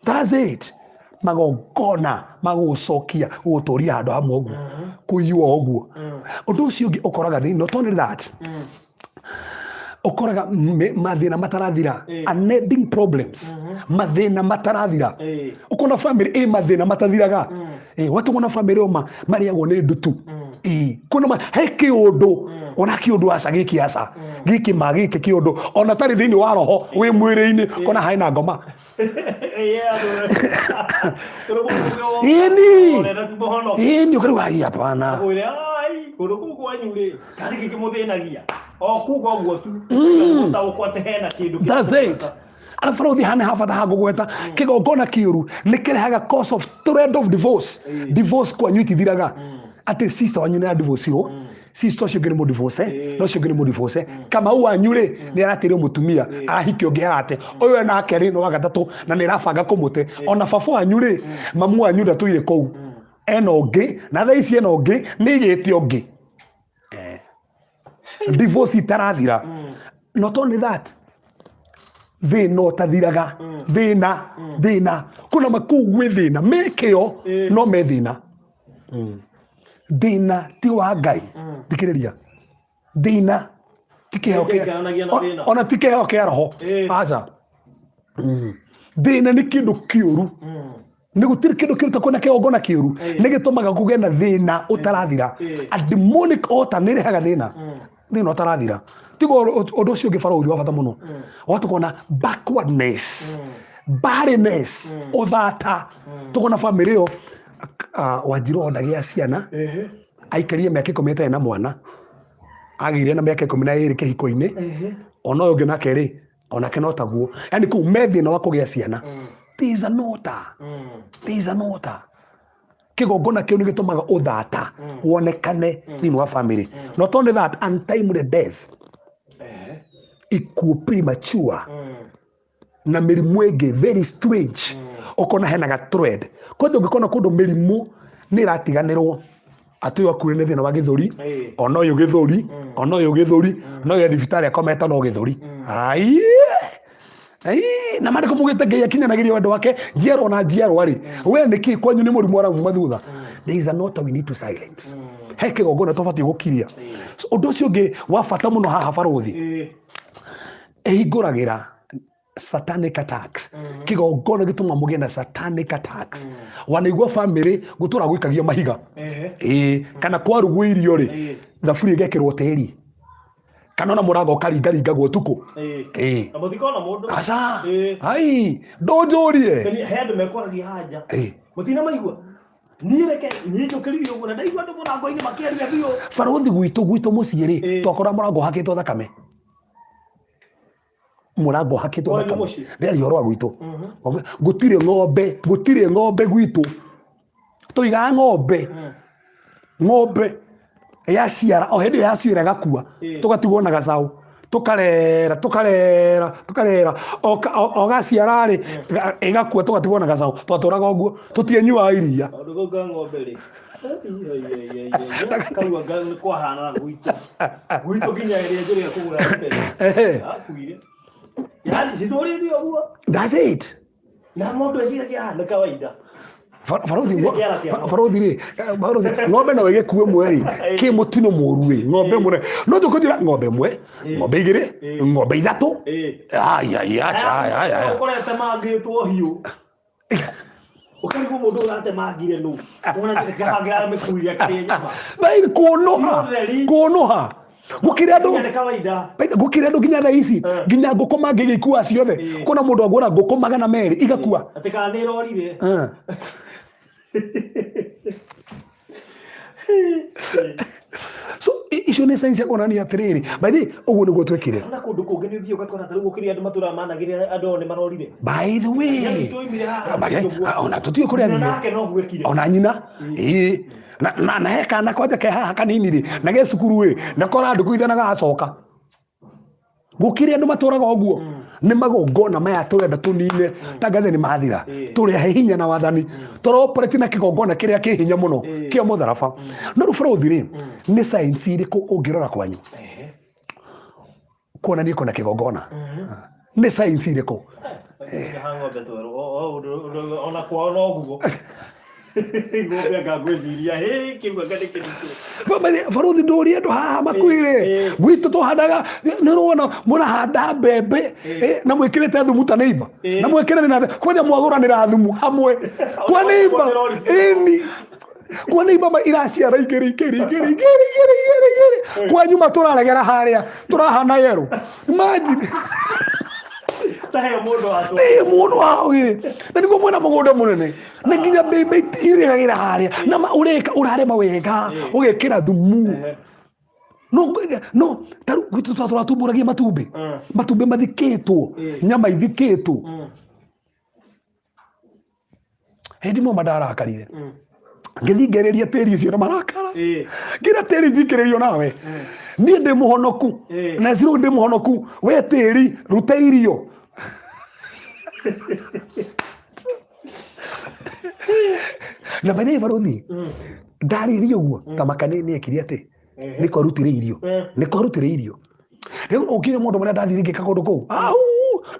that's it magongona magũcokia gũtũria handũ hamwe ũguo kũiywo ũguo ũndũ ũcio ũngĩ ũkoraga thĩinĩ not only that ũkoraga mathĩna matarathira unending problems mathĩna matarathira ũkona family mathĩna matathiraga watũmwo na family oma marĩagwo nĩ ndutu kuna he kĩũndũ ona kĩũndũ aca gĩkĩ aca gĩkĩ ma gĩkĩ kĩũndũ ona tarĩ thĩinĩ wa roho wĩ mwĩrĩ-inĩ kona haĩ na ngoma ini ũkarĩu ai hapana kũndũ kũu kwanyu rĩ karĩ gĩkĩmũthĩnagia o kuga ũguo tu gũtaũkwo atĩ hena kĩndũ that's it alafu rũthi hane habata ha gũgweta kĩgongona kĩũru nĩ kĩrehaga cause of threat of divorce divorce kwanyu itithiraga atĩ sister wanyu nĩ divorce-irwo sister ũcio ũngĩ nĩ mũdivorce na ũcio ũngĩ nĩ mũdivorce Kamau wanyu rĩ nĩ aratĩrio mũtumia arahikio ũngĩ arate ũyũ nake rĩ no wagatatũ na nĩ arabanga kũmũte ona baba wanyu rĩ mamu wanyu ndatũire kũu ena ũngĩ na thaa ici ena ũngĩ nĩ igĩte ũngĩ divorce itarathira not only that thĩna ũtathiraga thĩna kuna makuu gwĩ thĩna mekĩo no me thĩna thĩna ti wa Ngai thikĩrĩria thĩna ti kĩheo ona ti kĩheo kĩa roho aca thĩna nĩ kĩndũ kĩũru nä gå tirä kä ndå kä ruta kwena kä ogona kä ru nä gä tå maga kå gä na thä na å tarathira. A demonic altar nä rehaga thä na thä na å tarathira. Tigo å ndå å cio å ngä barå wa bata må no watu kona backwardness barrenness uthata tukona family yo Wanjiru ondagä ciana aikarire mä aka 10 atarä na mwana agä na mä aka 12 kä hiko-inä ona å yå ngä nake rä onake no taguo yani kå u methä na wa kå gä a ciana there is an altar kä gongona kä u nä gä tå maga å thata wonekane thä wa family not only that untimely death ikuo premature na mĩrimũ ĩngĩ very strange ũkona hena ga thread kwanja ũngĩkona kũndũ mĩrimũ nĩ ĩratiganĩrwo atĩ ũyũ akuire nĩ thĩna wa gĩthũri ona ũyũ gĩthũri ona ũyũ gĩthũri no ũyũ thibitarĩ akomete no gĩthũri na marĩkũ mugĩte Ngai akinyanagĩria wendo wake njiarwo na njiarwa rĩ we nĩkĩ kwanyu nĩ mũrimũ ũrauma thutha. There is a note we need to silence he kĩgongona tũbatiĩ gũkiria. Ũndũ ũcio ũngĩ wa bata mũno haha barũthi ĩhingũragĩra satanic attacks kigongona gituma mugie na satanic attacks wanaigua family gutura gwikagia mahiga kana kwarugu irio ri thaburi igekirwo teri kana ona murango karingaringa gwo tuku na mutikona mundu aca ai ndonjorie kani hendu mekoragia hanja mutina maigua nireke njukiririo gona ndaigua ndu murango-ini makiaria bio baruthi gwitu mucii ri twakora murango hakitwo thakame murango hakitwo thakame ndari horo gwitu gutire ng'ombe gwitu tuiga ng'ombe ya ciara o hindi ya ciara gakua tugatigwo na gacau tukarera o gaciara ri igakua tugatigwo na gacau twaturaga uguo tutienyua iria nduguga ng'ombe ri karuga kwa hana gwitu ginya iria njuri ya kugura tete akuire yani sidori ndio huo that's it na mundu eciragia na kawaida baruthi ri ng'ombe no igekue mweri ki mutino muru ri ng'ombe mure no tukujira ng'ombe imwe ng'ombe igiri ng'ombe ithatu ukorete mangitwo hiu ukarigo mundu urate mangire nu wona ndikagira mekuria kari nyama bai kuonoha gukire andu nginya thaa ici nginya ngũkũ mangĩgĩikua ciothe kuna mũndũ agũra ngũkũ 200 igakua atĩ kana nĩ irorire so icio nĩ signs ya kuonania atĩrĩrĩ by the ũguo nĩguo twĩkire na kũndũ kũngĩ nĩ ũthiĩ ũgakora tarĩu gũkĩrĩ andũ matũra managĩrĩra andũ nĩ marorire by the way ona tũtiĩ kũrĩa nake no gwĩkire ona nyina na he kana kwanja ke haha kanini ri na ge cukuru ri nakora andu kuithanaga acoka gukiri andu maturaga uguo ni magongona maya turenda tunine tangathe ni mathira turi hinya na wathani turo operate na kigongona kiria ki hinya muno kio mutharaba no rufuro uthiri ni science iriku ungirora kwanyu kuona ni kuna kigongona ni science iriku ng'ombe twero ona kwa no gugo ng'ombe ngagwiciria kĩgwa ngari kĩritũ baruthi ndũri andũ haha makuire gwitũ tũhandaga nĩ ũrona mũrahanda mbembe na mwĩkĩrĩte thumu ta neighbor na mwĩkĩrĩte na kwanja mwagũranĩra thumu hamwe kwa neighbor kwa neighbor iraciara igĩrĩ kwa nyuma tũraregera harĩa tũrahana yero imagine tahe mundu aogire na niguo mwena mugunda munene na nginya mbembe irigagira haria na urarema wega ugekira thumu no taru gwitu twatumburagia matumbi mathikitwo nyama ithikitwo hindi mo madarakarire ngithingereria tiri icio na marakara ngira tiri thikiririo nawe ni ndi muhonoku na zero ndi muhonoku we tiri ruta irio na bane baruthi ndaririo guo tamakane ni ekiri ati niko rutire irio riu ukire mundu mara ndathire ngika kundu kuu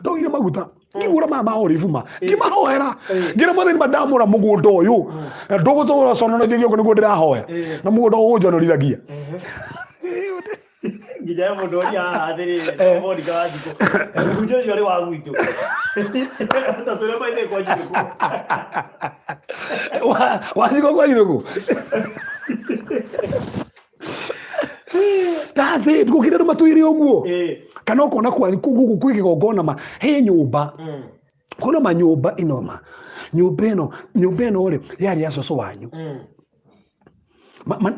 ndoire maguta ngigura mama olivuma ngimahoera ngira mwathani madamura mugunda uyu ndugutura sonona thigio niguo ndirahoya na mugunda ujonoriagia nginya mundu oria athiri modi kawajiko unjo yori wa gwitu tatore maithe kwa jiku Waziko kwa inugu. Taze tukukira matuiri oguo. Kana ukona kwa gugu kwigigongona ma he nyumba. Kuna manyumba inoma. Nyumba ino ri yari ya coco wanyu.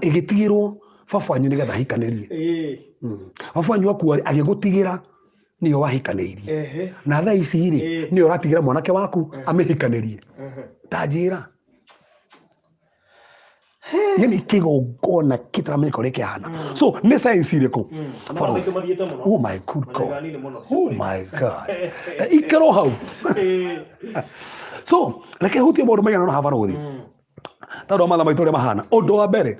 Igitigirwo baba wanyu nigetha hikanirie. Baba wanyu akuari agigutigera niyo wahikanirie. Na thaa ici ri niyo uratigira mwanake waku amihikanirie. Tajira. Yani kigongona kitaramenya kore kihana. So ne science iriko. Oh my good God. Oh my God. Ikero hau. So leke hutie maundu maigana no hava ruthi. Tondu matha maitu ria mahana. Undu wa mbere.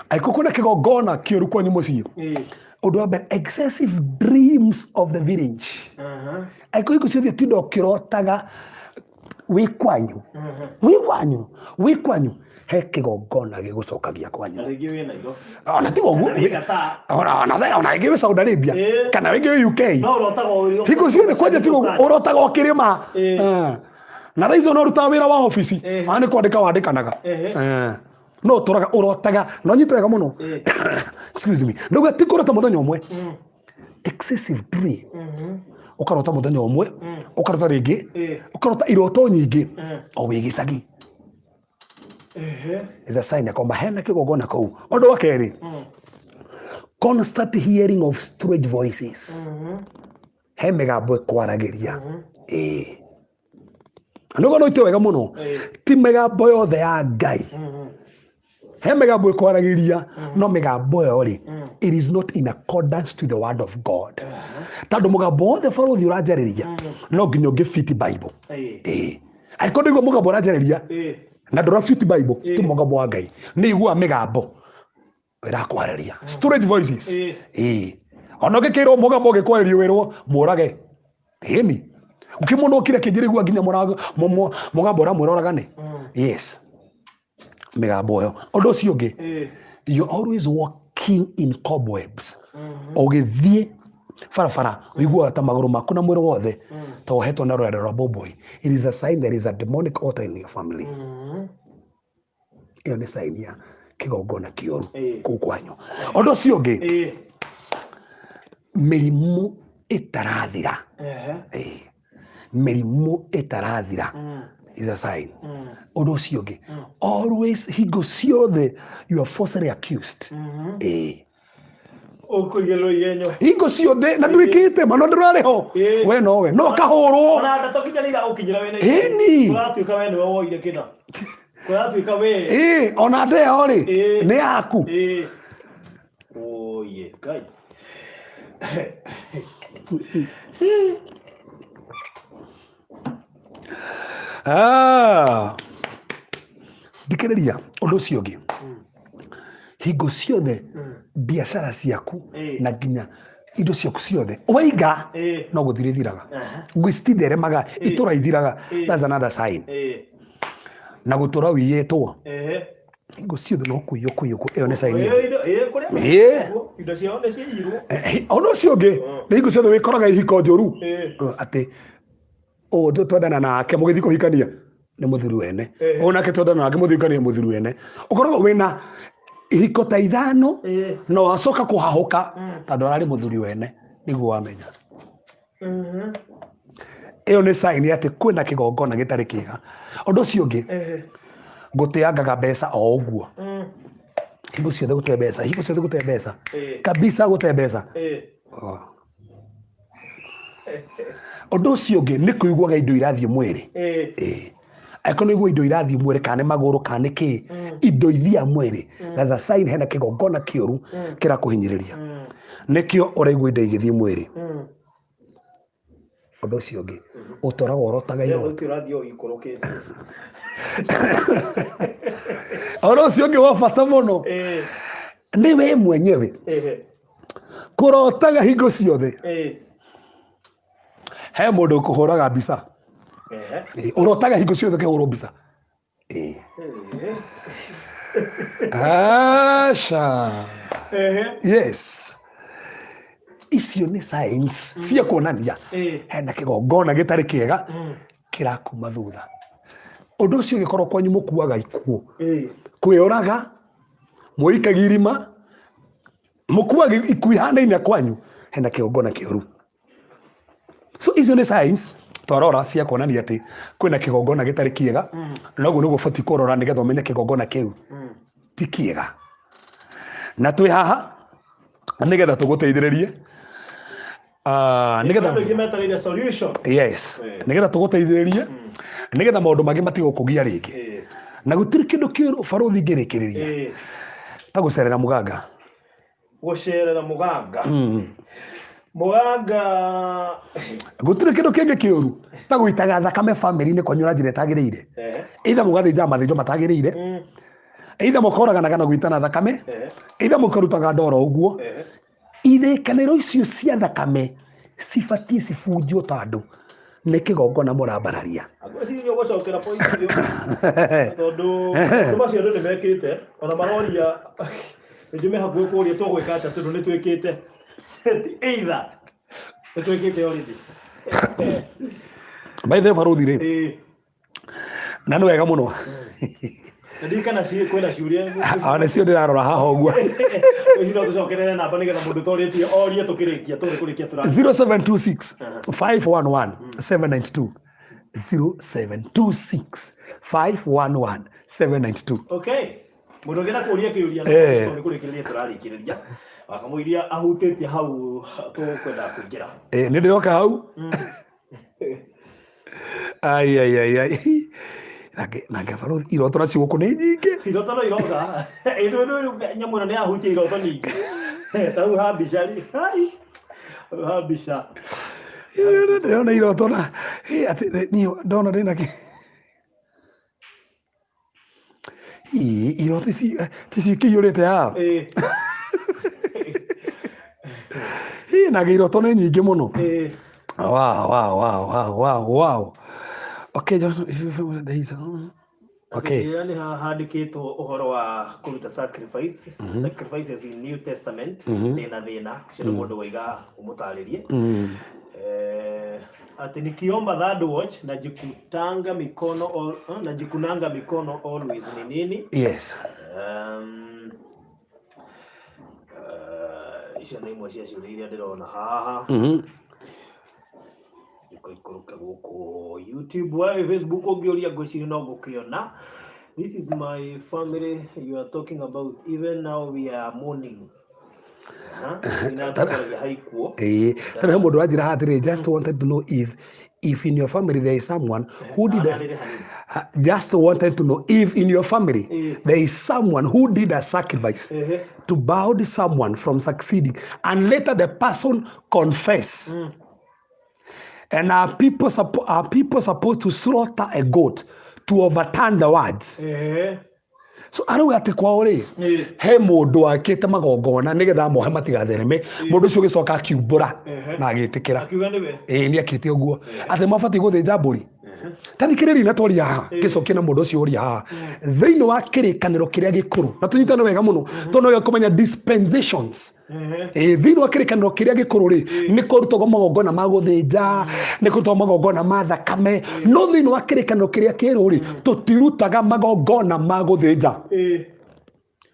Aiko kuna kigongona kioru kwanyu mucii. Undu wa mbere, excessive dreams of the village. Aiko iko cio tindo kirotaga wi kwanyu. Wi kwanyu. He kigongona gigucokagia kwanyu. Rĩngĩ wĩ Nairobi. Ona tigo guo. Ona ingi wi Saudi Arabia. Kana wingi wi UK. No urotaga uri. Hingo ciothe kwanja tigo urotaga ukirima. Na raizo no ruta wira wa ofisi. Ani kwandika wandikanaga. No turaga urotaga no nyito wega muno. Excuse me. Nduga tikurota muthenya umwe. Excessive dream. Ukarota muthenya umwe, ukarota ringi, ukarota iroto nyingi. O wigicagi. Is a sign ya kwamba hena kigongona kuu. Undu wa keri, constant hearing of strange voices. He migambo kwaragiria. Nduga no ite wega muno. Ti migambo yothe ya Ngai. He migambo kwaragiria no migambo yo ri. It is not in accordance to the word of God. Tondu mugambo wothe baruthi uranjariria no nginya ngifiti Bible. Aiko niguo mugambo uranjariria. Na ndora fit Bible ti mugambo wa Ngai ni igua migambo irakwariria strange voices ona ngikirwo mugambo gikwaririo wirwo murage hini ukimundu ukire kijirigua nginya mugambo ra mwiroragane yes migambo yo undu ucio ngi you always walking in cobwebs ogithie farafara uigua ta maguru maku na mwiri wothe to hetwo na rwendo rwa boboy. It is a sign there is a demonic altar in your family. Iyo ni sign ya kigongona kioru kukwanyu. Undu ucio ngi mirimu itarathira. Mirimu itarathira is a sign. Undu ucio ngi always hingo ciothe you are falsely accused. Ukugelo yenyo. Hingo ciothe na ndwikite mano ndurariho. We no kahurwo. Ona ndatokinyanira ukinyira wene. Eni. Uratuika we niwe woire kina. Uratuika we. Ona ndeo ri ni yaku. Oye, Ngai. Ndikiriria undu ucio ngi hingo ciothe biashara ciaku na nginya indo ciaku ciothe waiga no guthire thiraga ngwistitheremaga itura ithiraga. That's another sign. Na gutura wiyetwo hingo ciothe no kuyo iyo ni sign. Indo cio ne ciirwo. Undu ucio ngi hingo ciothe wikoraga ihiko njuru ati twendana nake mugithi kuhikania ni muthuri wene onake twendana nake muthuri kania muthuri wene ukoragwo wina ihiko ta ithano no wacoka kuhahuka tondu arari muthuri wene niguo wamenya. Iyo ni sign ati kwina kigongona gitari kiega. Undu ucio ngi ngutiangaga mbeca o uguo hingo ciothe gute mbeca hingo ciothe gute mbeca kabisa gute mbeca. Undu ucio ngi ni kuiguaga indo irathie mwiri. Aiko no igua indo irathie mwiri kana maguru kana ki indo ithia mwiri. That's a sign hena kigongona kioru kira kuhinyiriria. Nikio uraigua indo igithie mwiri. Undu ucio ngi utoraga urotaga iro. Utirathio ikorokete. Undu ucio ngi wa bata muno. Ni we mwenyewe. Kurotaga hingo ciothe. He mundu kuhuraga mbica. Urotaga hingo ciothe kihurwo mbica. Asha. Yes. Icio ni signs cia kuonania hena kigongona gitari kiega kirakuma thutha. Undu ucio gikorwo kwanyu mukuaga ikuo. Kwioraga, muikagia irima, mukuaga ikuo ihanaine kwanyu, hena kigongona kioru. So icio ni signs twarora cia kuonania ati kwina kigongona gitari kiega, noguo niguo bati kurora nigetha umenye kigongona kiu ti kiega. Na twi haha nigetha tuguteithiririe nigetha solution. Yes, nigetha tuguteithiririe nigetha maundu mangi matigukugia ringi. Na gutiri kindu kiuru baruthi ngirikiriria ta gucerera muganga. Gucerera muganga. Muganga gutiri kindu kingi kiuru ta guitaga thakame family-ini kwanyu na njira itagiriire. Either mugathinja mathinjo matagiriire, either mukoraganaga na guitana thakame, either mukarutaga ndoro uguo. Ithekaniro icio cia thakame cibatie cibunjio tondu ni kigongona murambararia. Agwiciria gucokera point iyo tondu macio ndu nimekite ona maroria njume hakuhi kuria tugwika atia tondu ni twikite either ni twikite already. By the baruthi ri na ni wega muno ndikana kwina ciuria ana cio ndirarora haha uguo. Ino tucokerere namba nigetha mundu toritie orie tukirikia kurikia tura 0726 511 792 0726 511 792. Okay, mundu ngena kuria kiuria ni kurikiriria turarikiriria akamuiria ahutitie hau tukwenda kuingira. Ni ndiroka hau. Ai nage baruthi iroto nacio guku ni nyingi. Iroto no iroga ino nyamu ni ahutie iroto nyingi. Tau habicari hai habisa ndona iroto na ati ni ndona ndina ki iroto ici kiyurite ha nage iroto ni nyingi muno. Wow. Okay, okay. Yani handikitwo uhoro wa kuruta sacrifice. Sacrifices in New Testament nina thina cio mundu waiga umutaririe. Ati nikiomba that watch najikunanga mikono always ni nini? Yes. Icio ni imwe cia ciuria iria ndirona haha. Ikuruka guku YouTube wa Facebook ungiuria ngwiciria no gukiona. This is my family you are talking about. Even now we are mourning. Tana mundu anjira hatiri, just wanted to know if in your family there is someone who did just wanted to know if in your family there is someone who did a sacrifice to bow someone from succeeding and later the person confess. And are people supposed to slaughter a goat to overturn the words? So aruga ati kwao ri he mundu akite magongona nigetha mohe matigathereme mundu ucio gicoka akiumbura na agitikira ni akite uguo ati mabati guthinja mburi tathikiriri na twaria haha gicokie na mundu ucio uria haha thiini wa kirikaniro kiria gikuru na tunyitane wega muno tono yo kumenya dispensations thiini wa kirikaniro kiria gikuru ri ni kurutagwo magongona ma guthinja ni kurutagwo magongona ma thakame no thiini wa kirikaniro kiria kiru ri tutirutaga magongona ma guthinja.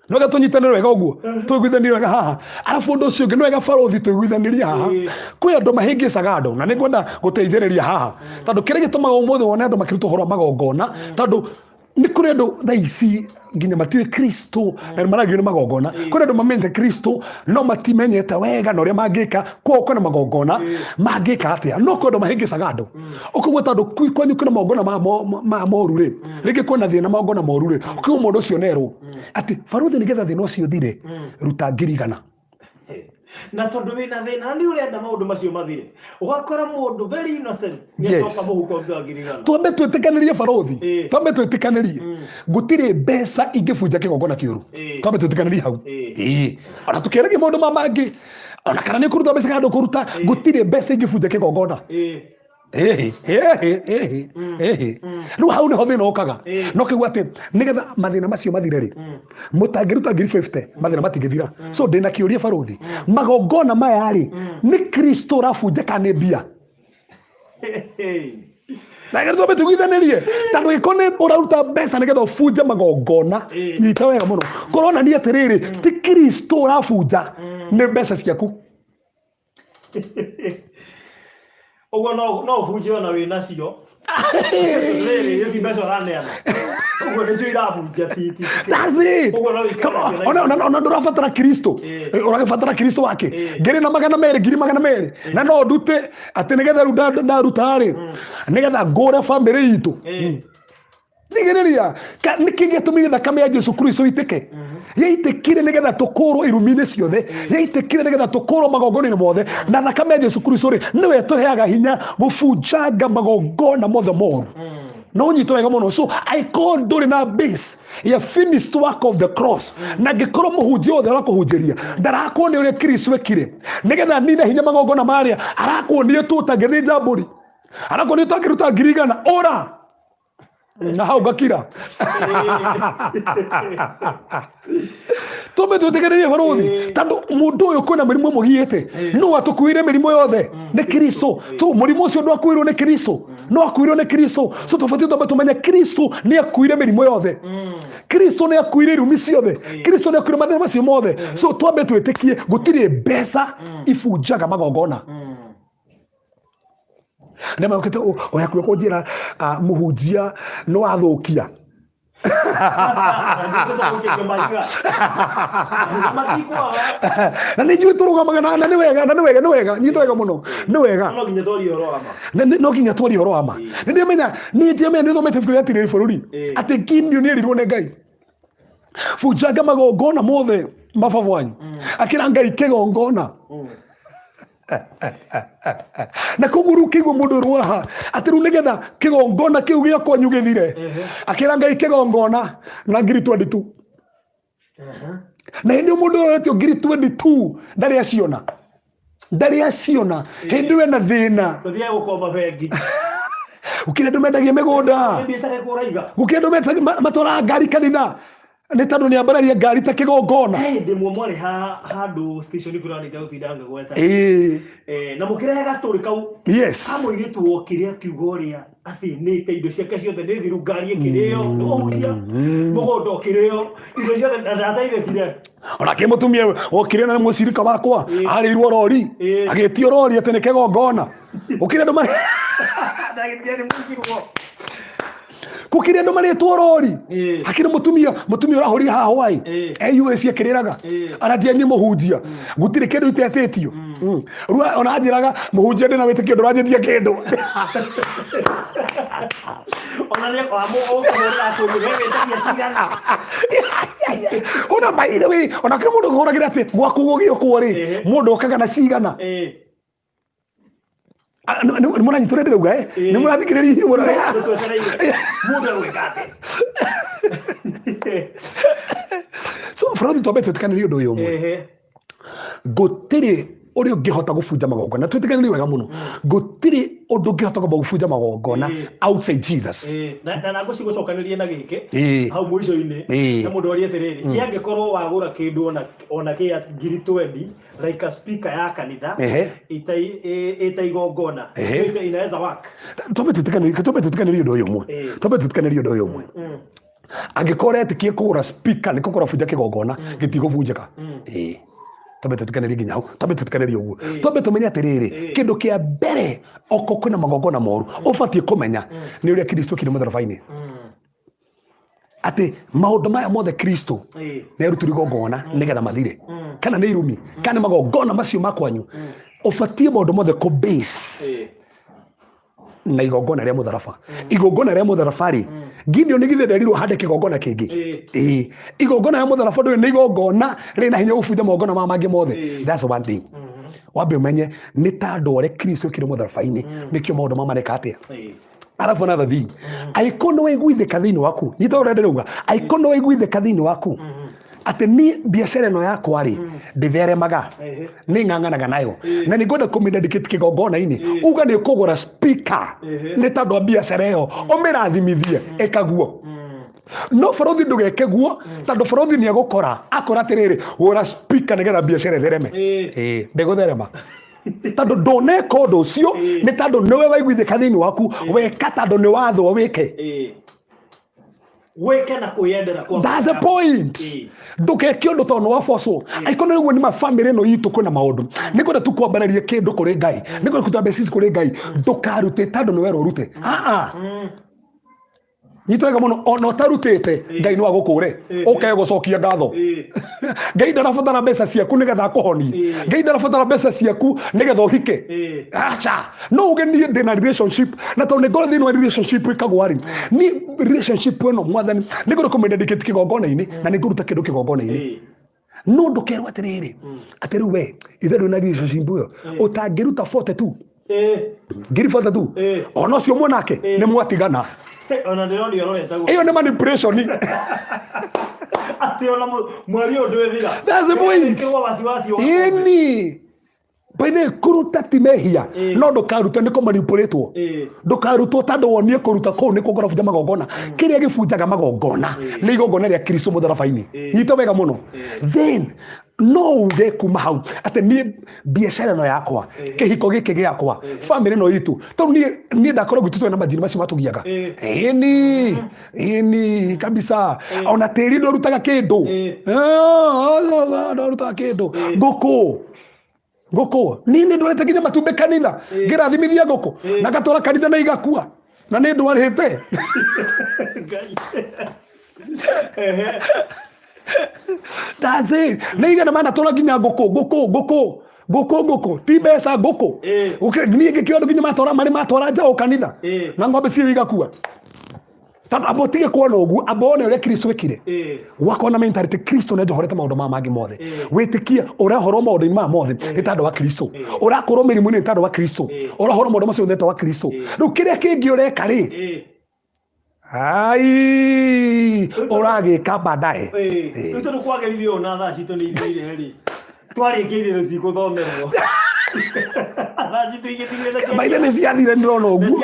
Nwega tunyitane wega uguo twiguithanirie wega haha arafu undu ucio ungi nwega baruthi twiguithanirie haha kwi andu mahingicaga andu na nikwenda guteithiriria haha tondu kiria gitumaga umuthi wone andu makiruta uhoro magongona tondu ni kuri andu thaa ici nginya matire Kristo na maragio ni magongona kuri andu mamenye Kristo no matimenyete wega na uria mangika kwona magongona mangika atia no kuri andu mahingicaga andu ukugwa tondu kwanyu kuna magongona ma moru ri ringi kwena thina magongona moru ri ukigwa mundu ucio neru ati baruthi nigetha thina ucio thire ruta ngirigana na tondu wina thina ni urenda maundu macio mathire ugakora mundu very innocent ngicoka muhuko ngirigana twambe twitikanirie baruthi twambe twitikanirie gutire mbeca ingibunja kigongona kiuru twambe twitikanirie hau ona tukiragia maundu mamangi ona kana ni kuruta mbeca kandu kuruta gutire mbeca ingibunja kigongona riu hau niho thina ukaga no kigwa ati nigetha mathina macio mathire ri mutangiruta 50 mathina matingithira so ndina kiuria baruthi magongona maya ri ni Kristo rafunja kana mbia Na ngai twambe tugithanirie tondu gikone uraruta mbeca nigetha ubunje magongona nyita wega muno korona ni atiriri ti Kristo urabunja ni mbeca ciaku Oguo no ubunje ona wina cio riri yothi mbeca uraneana oguo nicio irabunja titi. That's it. Ona ndurabatara Kristo uragibatara Kristo wake ngiri na 200,000 na no ndute ati nigetha ru ndaruta ri nigetha ngure family itu nigiriria niki gitumire thakame ya Jesu Kristo itike yaitikire nigetha tukurwo irumine ciothe yaitikire nigetha tukurwo magongona mothe na thakame ya Jesu Kristo ri niwe tuheaga hinya gubunjanga magongona mothe moru no nyito wega muno. So I call nduri na base ya finished work of the cross na ngikoro muhunjia othe arakuhunjiria ndarakuonia uria Kristo ekire nigetha nina hinya magongona maria arakuonia tutangithinja mburi arakuonia tutangiruta 100,000 ora na hau gakira tumbe tutegererie baruthi tondu mundu uyu kwina mirimu mugiite no atukuire mirimu yothe ni Kristo tu murimu ucio ndu akuirwo ni Kristo no akuirwo ni Kristo. So tufati tumbe tumenya Kristo ni akuire mirimu yothe Kristo ni akuire irumi ciothe Kristo ni akuire mathina macio mothe. So twambe twitikie gutiri mbeca ibunjaga magongona nema ukete oya kuwa kujira muhunjia no athukia na ni njui turugamaga na ni wega nyito wega muno ni wega no nginya twari horo ama no nginya twari horo ama ni ndimenya ni thomete biblia atiriri bururi ati Gideon ni erirwo ni Ngai bunjaga magongona mothe mababu wanyu akira Ngai kigongona na kuguru kigo mundu ruaha atiru nigetha kigongona kiu gia kwanyu githire akira Ngai kigongona na ngiri 22 na hindi mundu oretio ngiri 22 ndari aciona hindi we na thina tuthia gukomba bengi ukire ndumendagia migunda ukire ndumendagia matwara ngari kanitha ni tondu ni ambararia ngari ta kigongona ndimwe mwari handu station fulani ta utindanga gweta na mukirega story kau amwiritu wokire akiugo ria athinite indo ciake ciothe ni thiru ngari ikirio ndugia mugondo kirio indo ciothe ndataithekire ona ke mutumia wokire na mucirika wakwa arirwo rori agitio rori ati ni kigongona ukire ndu mari ndagitiani mukirwo kukire ndo maretwo rori akire mutumia urahuri ha Hawaii US akiriraga arathia ni muhunjia gutire kindu itetetio rua ona njiraga muhunjia ndina witikio ndurajithia kindu ona ni kwa mo okomora kugira wetagia cigana ona by the way ona kire mundu goragira ati gwakugo gioko ri mundu okaga na cigana ni mwana nyitura ndirauga ni murathikiriria mura mundu wekate so frodi tobeto tukanirio ndo yo gutiri uri ungihota gubunja magongona twitiganirie wega muno gutiri undu ungihota gubunja magongona outside Jesus na gucigocokanirie na giki hau mwico-ini na mundu ori atiriri yangikorwo wagura kindu ona kia ngiri 20 like a speaker ya kanitha itaigongona inaweza work tobe tutikanirie ndo yo mwe tobe tutikanirie ndo yo mwe angikora etikie kugura speaker niko kora bunja kigongona gitigubunjika tobe tutikanirie nginya tobe tutikanirie uguo tobe tumenya atiriri kindu kia mbere oko kwina magongona moru ubatie kumenya ni uria Kristo kiri mutharabaini ati maundu maya mothe Kristo ni aruturi gongona nigetha mathire kana ni irumi kana magongona macio makwanyu ubatie maundu mothe ku base na igongona ria mutharaba igongona ria mutharaba ri Gideon ni githe nderirwo hande kigongona kingi igongona ria mutharaba ndu ni igongona rina hinya gubunja magongona ma mangi mothe that's one thing wambe umenye ni tandu ore Kristo kiri mutharabaini nikio maundu mamareka atia arafu another thing aikono wiguithika thiini waku nyita urende ruga aikono wiguithika thiini waku ati ni biashara no yakwa ri nditheremaga ni ng'ang'anaga nayo na ni ngwenda kumindicate kigongona-ini uga ni kugura speaker ni tondu biashara iyo umirathimithie ekaguo no farothi ndugeke guo tondu farothi ni agukora akora atiriri gura speaker nigetha biashara ithereme ndigutherema tondå ndåneka å ndå å cio nä tondå nä we waiguithä thä-inä waku weka tondå nä wathwo wä ke. Weke na kwiyendera kwa. That's the point. Ndukeke undu tondu wa force. Aiko niguo ni ma family no yitu kwina maundu. Niguo tu kwambararia kindu kuri Ngai. Niguo kutambe sisi kuri Ngai. Ndukarute tondu ni wero rute. Nyitwega muno ona utarutite Ngai no agukure. Uke gucokia ngatho. Ngai ndarabatara mbeca ciaku nigetha akuhonie. Ngai ndarabatara mbeca ciaku nigetha uhike. Acha. No uge ni ndina relationship na tondu ngoro thini wa relationship ikagwari. Ni relationship eno mwathani niguo kumendedicate kigongona-ini na niguruta kindu kigongona-ini. No ndukerwo atiriri. Atiriu we ithe nduna relationship yo utangiruta 42. Ngiri 42. Ona cio mwanake ni mwatigana. Ona ndironi yororeta iyo ni manipulation. Ati ona mwari undu ethira. That's the point. Ini baine kuruta timehia no ndukaruta niko manipulatwo. Ndukarutwo tondu wonie kuruta kou niko ngorobia magongona. Kiria gibunjaga magongona ni igongona ria Kristo mutharabaini. Nyita wega muno. Then no uge kuma hau ati ni biashara no yakwa kihiko giki giakwa family no itu tondu ni ndakorwo gwitutwe na majini macio matugiaga ini kabisa ona tiri ndorutaga kindu ndorutaga kindu nguku nini ndorete nginya matumbe kanitha ngirathimithia nguku na gatora kanitha na igakua na ni ndwarite that's it. Nigga mana tola ginya goko ti besa goko ni ngikiondo ginya matora njao kanitha na ngombe cio igakua tondu abotige kuona uguo abone uria Kristo wekire wakona mentality Kristo ne johorete maundu mangi mothe witikia urahorwo maundu ma mothe ni tondu wa Kristo urakorwo mirimu ni tondu wa Kristo urahorwo maundu macio ni tondu wa Kristo riu kiria kingi ureka ri ai uragika baadaye tuto kwagerithio na thaa citu ni ithire ri twarikithio tutikuthomero thaa citu igithire na baida ni ciathire ndirona uguo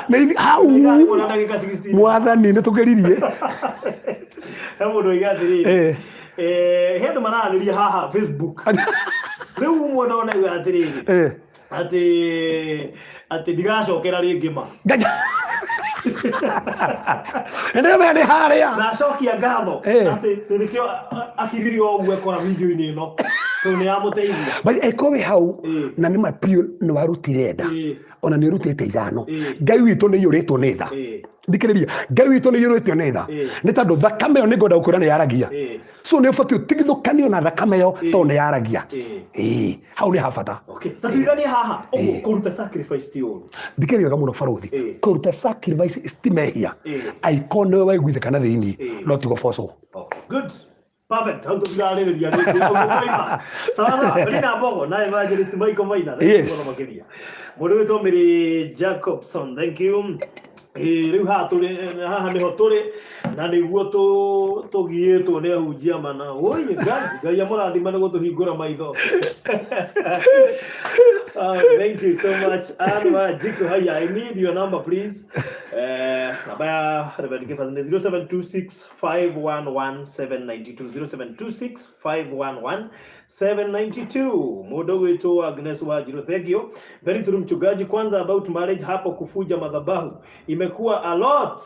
ni hau mwathani ni tugeririe he mundu igathiri he andu mararĩria haha Facebook riu umwe ndona igathiri ati ndigacokera ringi ma ndio mene haria na cokia ngatho ati tirikio akiririo ogwe kora video-ini ino tone ya muteithia bali ekowe hau na ni mapio ni warutire nda ona ni rutite ithano Ngai witu ni yuritwo ni tha ndikiriria Ngai witu ni yuritwo ni tha ni tondu thakame yo ni ngoda ukura ni yaragia so ni fatu tigithukanio na thakame yo to ni yaragia hau ni habata tatuigani haha kuruta sacrifice ti uru ndikiriria gamuno baruthi kuruta sacrifice istimehia aikone waiguithikana thiini no tigo foso good perfect. How to be a little Sawa Bogo, na evangelist Michael Maina. Yes. Mundu witwo Mary Jacobson. Thank you. Riu haha niho turi na niguo tugiitwo ni ahunjia mana. Oi Ngai amurathima ni gutuhingura maitho. Thank you so much. Anwa Jiko haya, I need your number please. Nabaya Reverend Kefas 0726 511 792 0726 511 792. Mundu witwo Agnes Wajiro. Thank you. Very true mchungaji. Kwanza about marriage hapo kufuja madhabahu imekuwa a lot.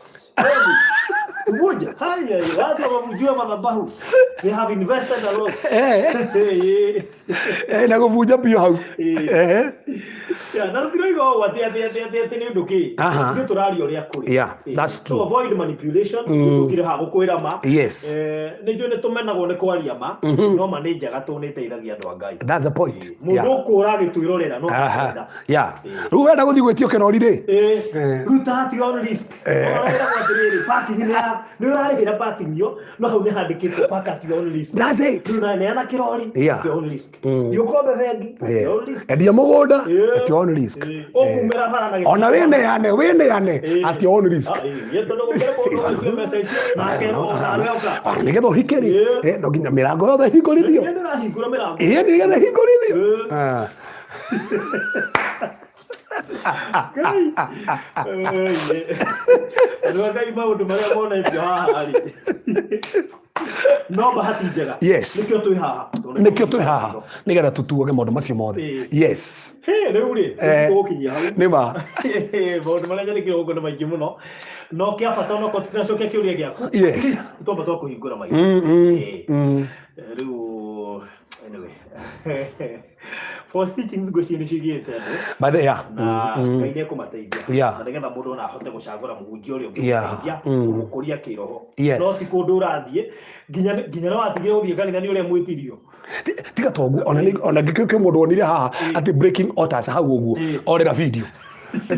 Kufuja haya watu wamjua madhabahu. They have invested a lot. Na kufuja pia hau. Na ndio ati ni nduki. Ndio turario ria kuri. Yeah, that's true. To avoid manipulation, tukire ha gukwira ma. Yes. Ni ndio ne tumenagwo ne kwaria ma. No manager gatuniteithagia andu a Ngai. That's the point. Mundu kura gitwirorera no kwenda. Yeah. Ru wenda guthi gwetio kirori ri. Ruta at your risk. Parking ni urarihira parking yo no hau ni handikitwo park at your risk. That's it. Runa ne ana kirori at your risk. Yukombe vengi at your risk. Endia mugunda at your risk. Okumera bara na ona wene yane at your risk. Yeto no gukere mundu message na kero na leuka. Ni getho hikeri. No ginya mirango yothe hingurithio. Ni ndira hingura mirango. Ni getho hingurithio. Ngai. Ndio ngai maundu maria monetio haha ari. No bahati njega. Yes. Nikio twi haha. Nigetha tutuoge maundu macio mothe. Yes. He riu ri tugukinyia hau. Ni ma. Maundu maria nyandikire uguo ni maingi muno. No kia bata no ko tunacokia kiuria giaku. Yes. Tuomba twakuhingura maitho. Riu anyway. For teachings go cieni cigiete but yeah na ngai ne kumateithia na nigetha mundu na ahote gucagura muhunjia uria ungeteithia gukuria kiroho no ti kundu urathie nginya no watigire uthie kanitha uria mwitirio tiga togu ona ngikike mundu onire haha ati breaking altars hau uguo orera video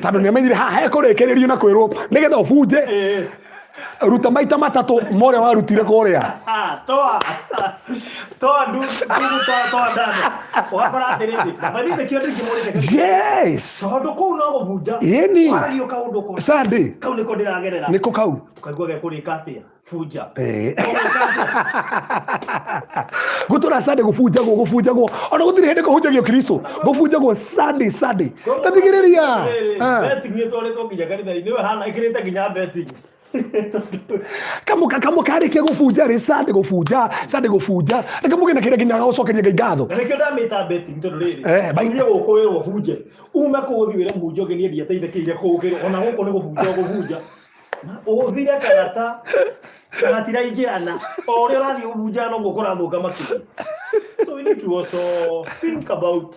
tando ni amenyire haha hekurekererio na kwirwo nigetha ubunje ruta maita matatu more warutire kuria toa ndano wakora atirindi mathinde kio ndingi muri yes tondu kuu no gubunja wario kaundu ko Sunday kau niko ndiragerera niko kau kaigua ge kurika atia fuja gutura Sunday gufunja go ona gutire hindi kuhunjagio Kristo gufunjagwo Sunday tathigiriria betting yetu ri to nginya kanitha ni we hana ikirite nginya betting kamo karikia gufunja ri Sunday gufunja nikamuge na kire kinya ucokeria ngai ngatho nikio ndamita betting tondu riri baithie gukwirwo funje ume kuthivire munjo ngeni ndia teithekire kugiro ona guko ni gufunja uthire kagatira ingirana o uri urathi ubunja no gukora thuka makiri so we need to also think about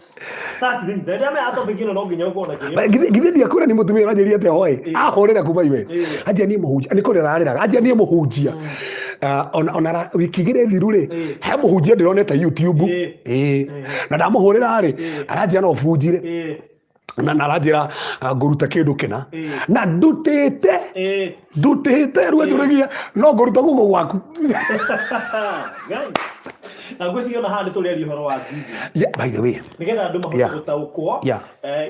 such things and ame ato begino no nginya ukona kiyo githie dia kura ni mutumia uranjiria te hoi ahorera kuma iwe ajia ni muhunjia ni kuri rarira ajia ni muhunjia ona wikigire thiru ri he muhunjia ndironeta YouTube na ndamuhurira ri aranjia no bunjire na naranjira nguruta kindu kina na ndutite rweturagia no nguruta guko gwaku na gwiciyo na handi turiari horo wa giving by the way nigetha andu mahote gutaukwo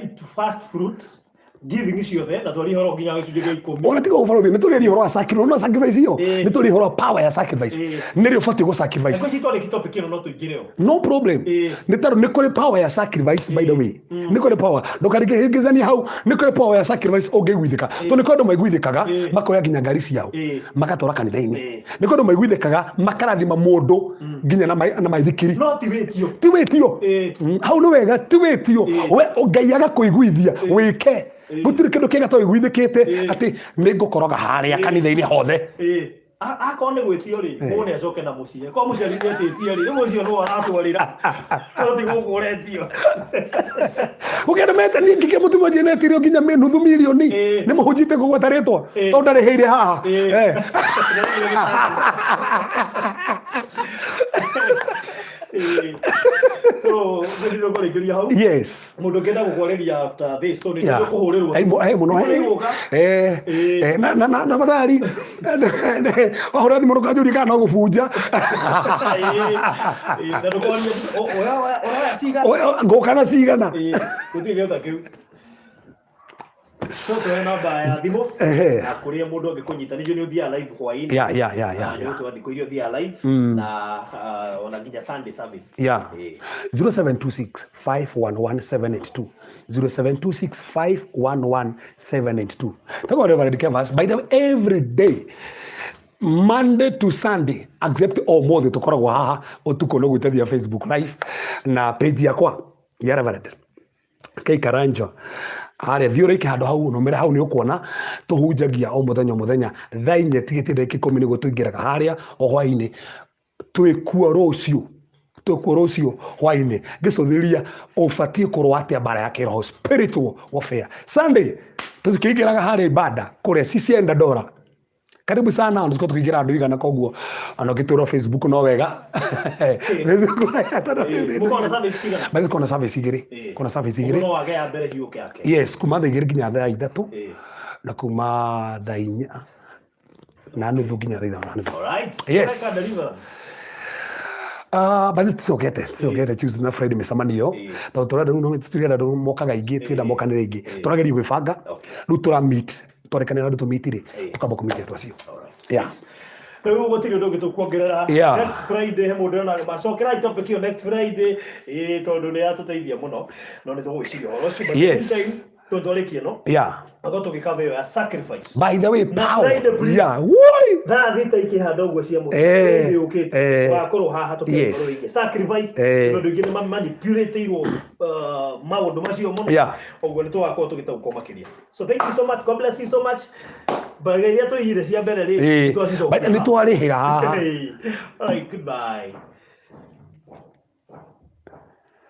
into fast fruits giving ciothe na twari horo nginya gicunjĩ gĩa 10 ona tiga gũbara nĩ tũrĩ horo wa sacrifice no sacrifice iyo nĩ tũrĩ horo power ya sacrifice nĩrĩ ũbatiĩ gũ sacrifice ngwĩci twandĩki topic ĩno no tũingĩre no problem nĩ tondũ nĩ kũrĩ power ya sacrifice by the way nĩ kũrĩ power ndũkarigĩrĩria hau nĩ kũrĩ power ya sacrifice ũngĩiguithĩka tondũ nĩ kũrĩ andũ maiguithĩkaga makoya nginya ngari ciao magatwara kanitha-inĩ nĩ kũrĩ andũ maiguithĩkaga makarathima mũndũ nginya na maithikiri no ti wĩtio hau nĩ wega ti wĩtio we Ngai agakũiguithia wĩke gutire kindu kiega to iguithikite ati ni ngukoroga haria kanitha-ini hothe akone gwitio ri mune acoke na mucie ko mucie ri gwetitio ri riu ucio no aratwarira to ti gukuretio ugienda mete ni ngike mutumo jenetirio nginya nuthu milioni ni muhunjite kugweta ritwa to ndariheire haha so ndio ngore kiria hau yes mundu ngenda gukwareria after this so ndio kuhurirwo muno na badari wahora thimo rukajuri kana no gubunja na ndukwani oya sigana ngokana sigana utige kiu so tuena baya thimo akuria mundu angikunyita nijo ni uthia live hwaini tu athiko irio thia live na ona nginya Sunday service 0726 511782 0726 511782 tako Reverend Kevas by the way every day Monday to Sunday except omothe tukoragwo haha utuko no gwitethia Facebook live na page yakwa ya Reverend Kei Karanja haria thiore ki handu hau no mera hau ni ukuona tuhunjagia o muthenya thainye tigitire iki 10 ni gutuingiraga haria o hwaini twikuo rucio hwaini ngicuthiria ubatie kurwa atia bara ya kiroho spiritual warfare Sunday tukiingiraga haria ibada kuria Sisienda Dora karibu sana ndiko tukigira andu igana koguo anogitura Facebook no wega Facebook hata mukona service sigana bali kuna service igiri kuna service igiri no wage ya mbere hiuke yake yes kuma thaa igiri nginya thaa ithatu na kuma thaa inya na nuthu nginya thaa ithano na nuthu alright yes bali tsogete Tuesday na Friday misamanio to turenda ndo mokaga ingi twenda mokanire ingi turageria gwibanga riu tura meet twarekanira ndu tumitire tukamba kumitia twacio riu gutiri undu ngitukuongerera next Friday he mundu na macokera topic iyo next Friday tondu ni atuteithia muno no ni tugwiciria horo ucio tondoreki no agoto gikava yo ya sacrifice by the way power that thita ikihanda uguo cia mutu ukite wakoro haha tukirwo iki sacrifice ndo ngine manipulate iro maundu macio muno uguo ni twakoro tugitauko makiria. So thank you so much, God bless you so much. Bageria to ire cia mbere ri ni twarihira. All right, goodbye.